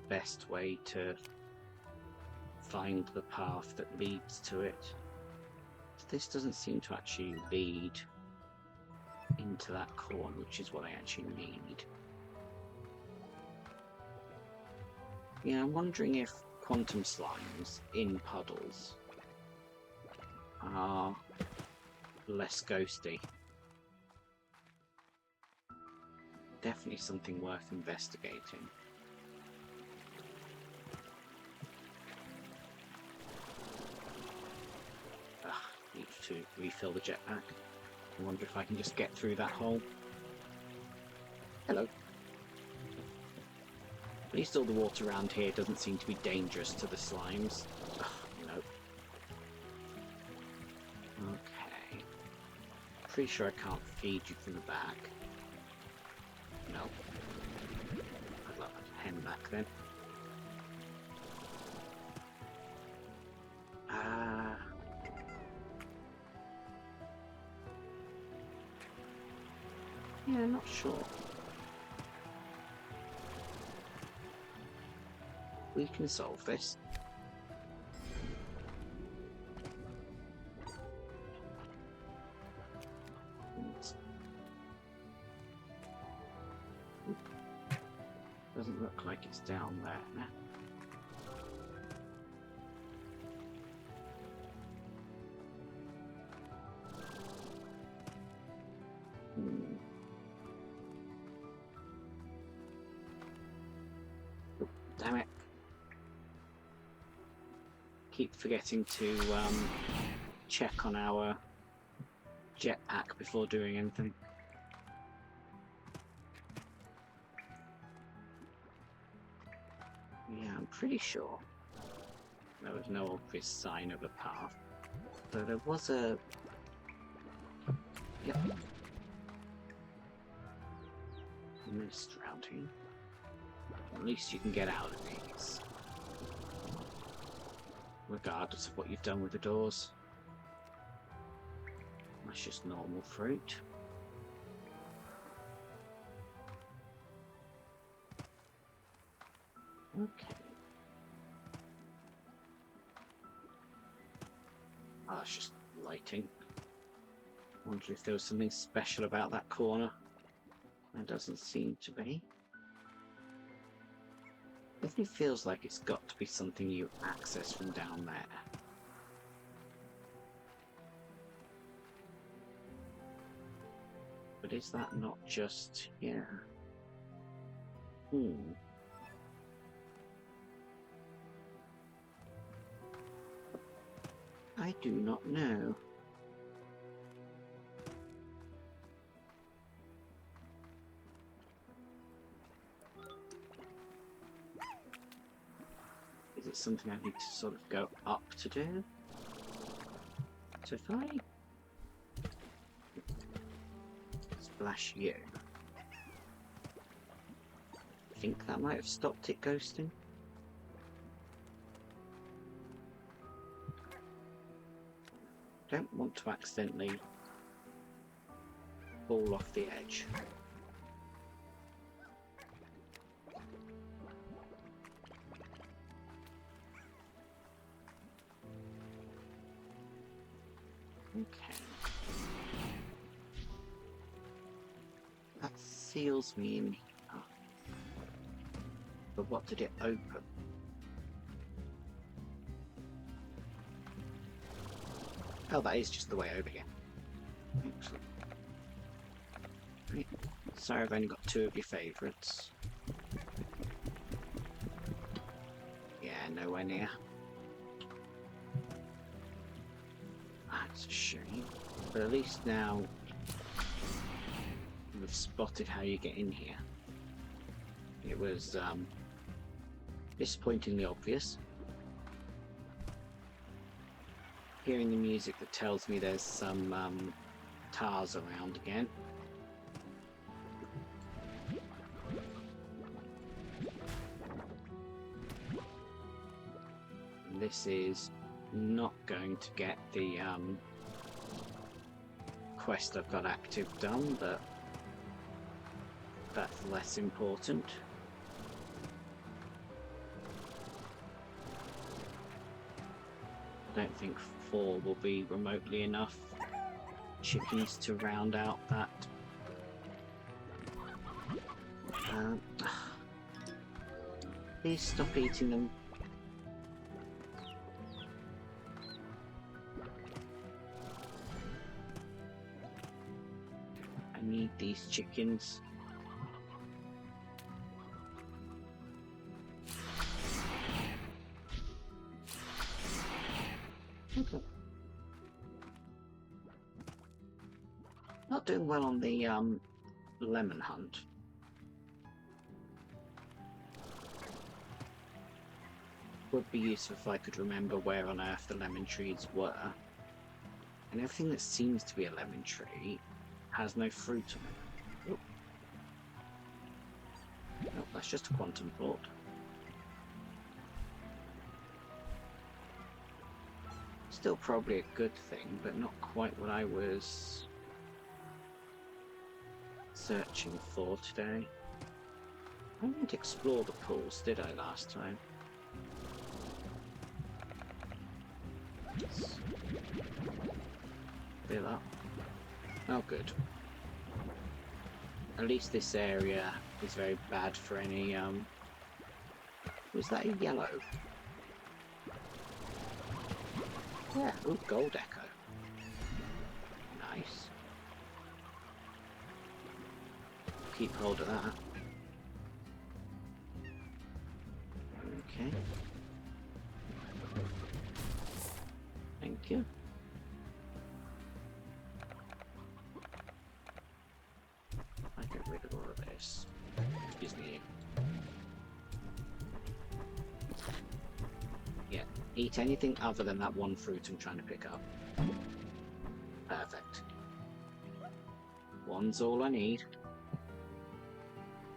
best way to find the path that leads to it. This doesn't seem to actually lead into that corner, which is what I actually need. Yeah, I'm wondering if quantum slimes in puddles are less ghosty. Definitely something worth investigating. Need to refill the jetpack. I wonder if I can just get through that hole. Hello. At least all the water around here doesn't seem to be dangerous to the slimes. Ugh, no. Okay. Pretty sure I can't feed you from the back. No. I'd like to hen back then. Yeah, not sure. We can solve this. Doesn't look like it's down there. Damn it. Keep forgetting to check on our jetpack before doing anything. Yeah, I'm pretty sure there was no obvious sign of a path. Though there was a... Yep. Mist around here. At least you can get out of these. Regardless of what you've done with the doors. That's just normal fruit. Okay. Oh, that's just lighting. Wonder if there was something special about that corner. There doesn't seem to be. Definitely feels like it's got to be something you access from down there. But is that not just here? I do not know. Is it something I need to sort of go up to do? So if I splash you, I think that might have stopped it ghosting. Don't want to accidentally fall off the edge. Okay. That seals me in here. But what did it open? Oh, that is just the way over here. Excellent. Right. Sorry, I've only got 2 of your favourites. Yeah, nowhere near. That's a shame. But at least now we've spotted how you get in here. It was disappointingly obvious. Hearing the music that tells me there's some tars around again. And this is not going to get the quest I've got active done, but that's less important. I don't think 4 will be remotely enough chickens to round out that. Please stop eating them. I need these chickens. Okay. Not doing well on the lemon hunt. Would be useful if I could remember where on earth the lemon trees were. And everything that seems to be a lemon tree has no fruit on it. Oh, that's just a quantum thought. Still probably a good thing, but not quite what I was searching for today. I didn't explore the pools, did I, last time? Let's fill up. Oh, good. At least this area is very bad for any, was that a yellow? Yeah, ooh, gold echo. Nice. Keep hold of that. Okay. Thank you. I get rid of all of this. Excuse me. Yeah, eat anything other than that one fruit I'm trying to pick up. Perfect. One's all I need.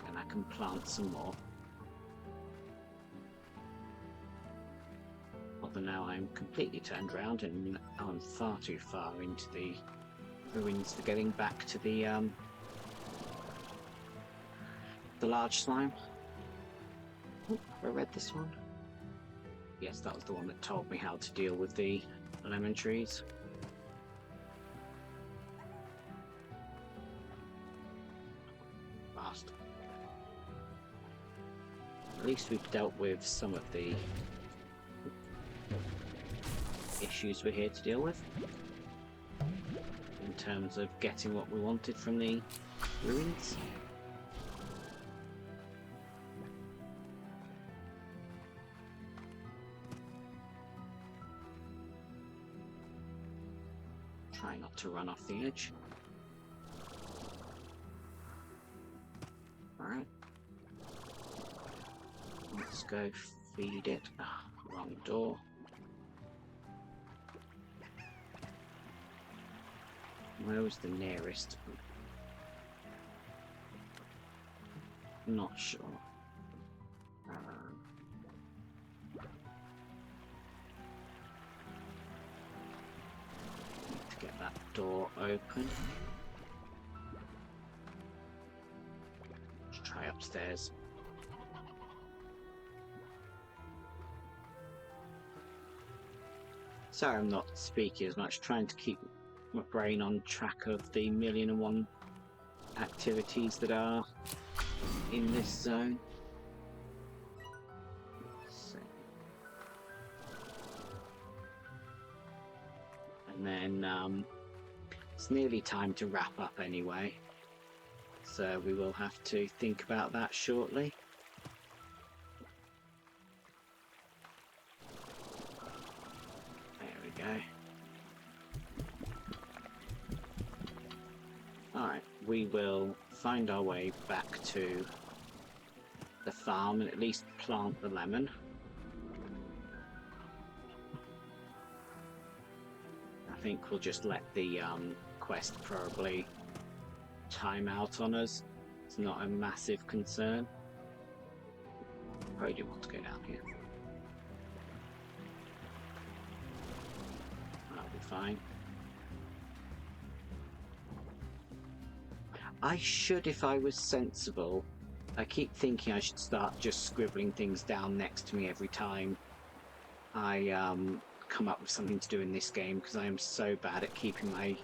And I can plant some more. Although now I'm completely turned around and I'm far too far into the ruins for getting back to the large slime. Oh, have I read this one? Yes, that was the one that told me how to deal with the lemon trees. Fast. At least we've dealt with some of the issues we're here to deal with. in terms of getting what we wanted from the ruins. Try not to run off the edge. Alright. Let's go feed it. Ah, wrong door. Where was the nearest? Not sure. Need to get that door open. Let's try upstairs. Sorry I'm not speaking as much, trying to keep my brain on track of the 1,000,001 activities that are in this zone. Let's see. And then it's nearly time to wrap up anyway, so we will have to think about that shortly. There we go. Alright, we will find our way back to the farm and at least plant the lemon. I think we'll just let the quest probably time out on us. It's not a massive concern. Probably do want to go down here. That'll be fine. I should, if I was sensible. I keep thinking I should start just scribbling things down next to me every time I come up with something to do in this game, because I am so bad at keeping my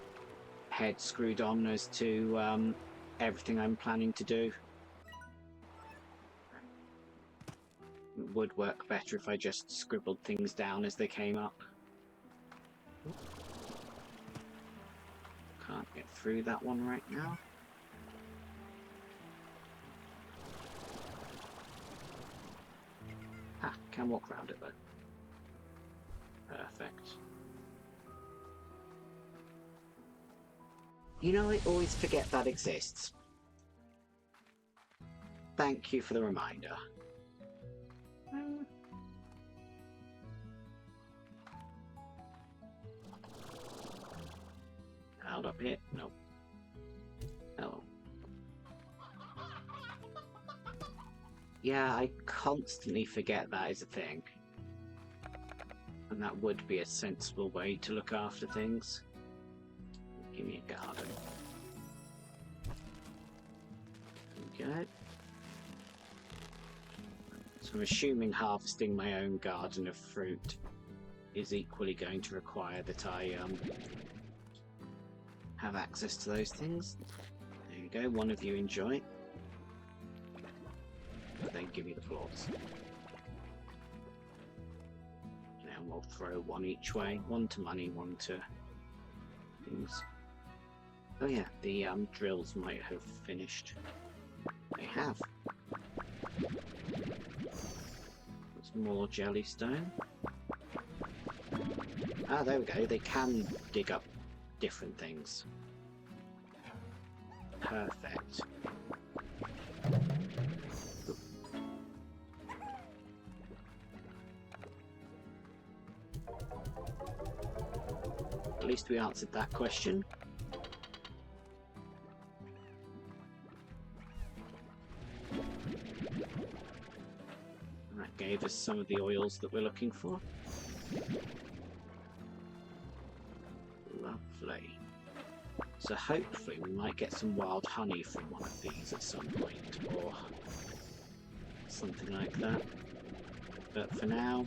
head screwed on as to everything I'm planning to do. It would work better if I just scribbled things down as they came up. Can't get through that one right now. Ah, can walk around it though. Perfect. You know, I always forget that exists. Thank you for the reminder. Out up here? Nope. Hello. Yeah, I constantly forget that is a thing. And that would be a sensible way to look after things. Give me a garden. There we go. So I'm assuming harvesting my own garden of fruit is equally going to require that I have access to those things. There you go, one of you enjoy. But then give me the floors. And we'll throw one each way. One to money, one to things. Oh yeah, the drills might have finished. They have. There's more jellystone. Ah, there we go. They can dig up different things. Perfect. At least we answered that question. That gave us some of the oils that we're looking for. Lovely. So hopefully we might get some wild honey from one of these at some point, or something like that. But for now,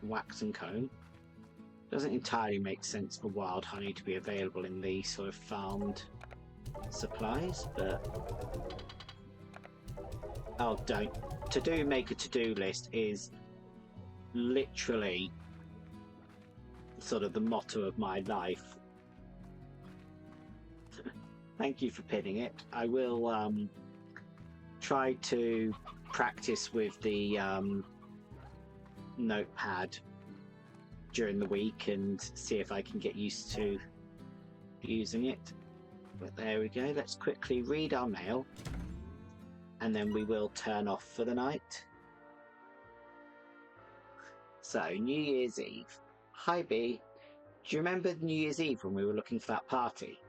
wax and comb. Doesn't entirely make sense for wild honey to be available in these sort of farmed supplies, but oh, don't. Make a to-do list is literally sort of the motto of my life. Thank you for pinning it. I will try to practice with the notepad during the week and see if I can get used to using it. But there we go. Let's quickly read our mail and then we will turn off for the night. So, New Year's Eve. Hi B. Do you remember New Year's Eve when we were looking for that party?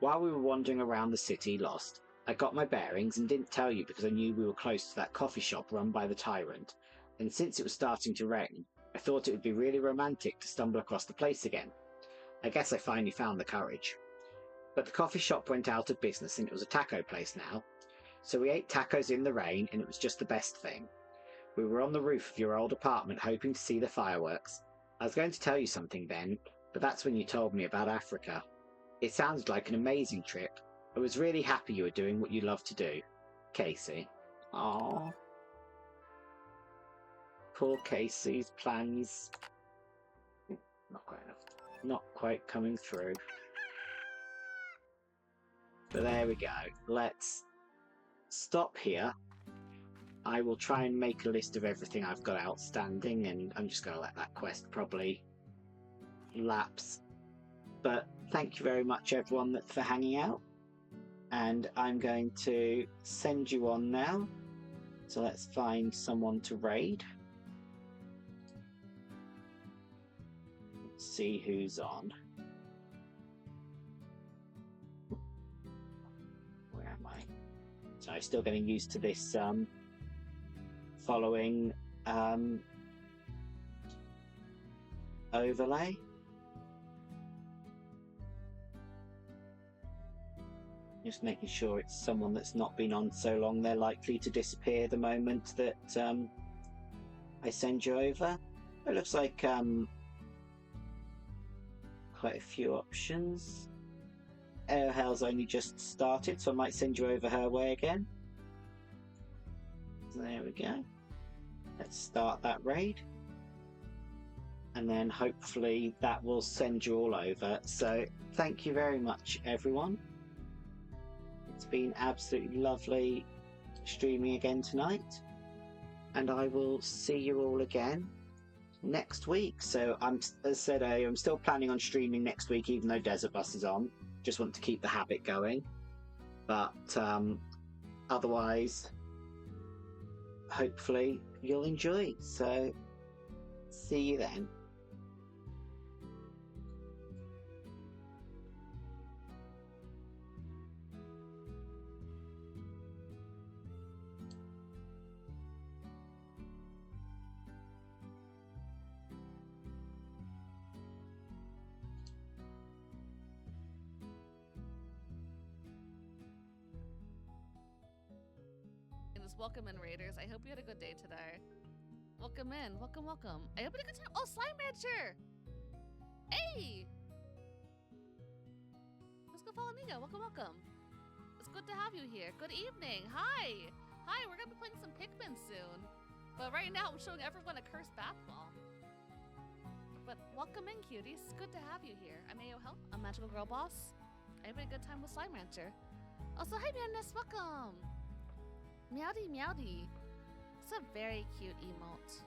While we were wandering around the city lost, I got my bearings and didn't tell you because I knew we were close to that coffee shop run by the tyrant. And since it was starting to rain, I thought it would be really romantic to stumble across the place again. I guess I finally found the courage. But the coffee shop went out of business and it was a taco place now. So we ate tacos in the rain and it was just the best thing. We were on the roof of your old apartment hoping to see the fireworks. I was going to tell you something then, but that's when you told me about Africa. It sounded like an amazing trip. I was really happy you were doing what you love to do. Casey. Aww. Poor Casey's plans. Not quite enough. Not quite coming through. But there we go. Let's stop here. I will try and make a list of everything I've got outstanding, and I'm just going to let that quest probably lapse. But thank you very much, everyone, for hanging out. And I'm going to send you on now. So let's find someone to raid. Let's see who's on. Where am I? So I'm still getting used to this following overlay. Just making sure it's someone that's not been on so long they're likely to disappear the moment that I send you over. It looks like quite a few options. Airhell's only just started, so I might send you over her way again. So there we go. Let's start that raid. And then hopefully that will send you all over. So thank you very much, everyone. It's been absolutely lovely streaming again tonight. And I will see you all again next week. So as I said, I'm still planning on streaming next week, even though Desert Bus is on. Just want to keep the habit going. But otherwise, hopefully you'll enjoy. So see you then. Welcome in, Raiders. I hope you had a good day today. Welcome in. Welcome, welcome. I hope you had a good time. Oh, Slime Rancher! Hey! Let's go follow Nigo. Welcome, welcome. It's good to have you here. Good evening. Hi! Hi, we're gonna be playing some Pikmin soon. But right now, I'm showing everyone a cursed bath ball. But welcome in, cuties. It's good to have you here. I'm Ayo Help. I'm Magical Girl Boss. I had a good time with Slime Rancher. Also, hi, Madness. Welcome. Meowdy, meowdy. It's a very cute emote.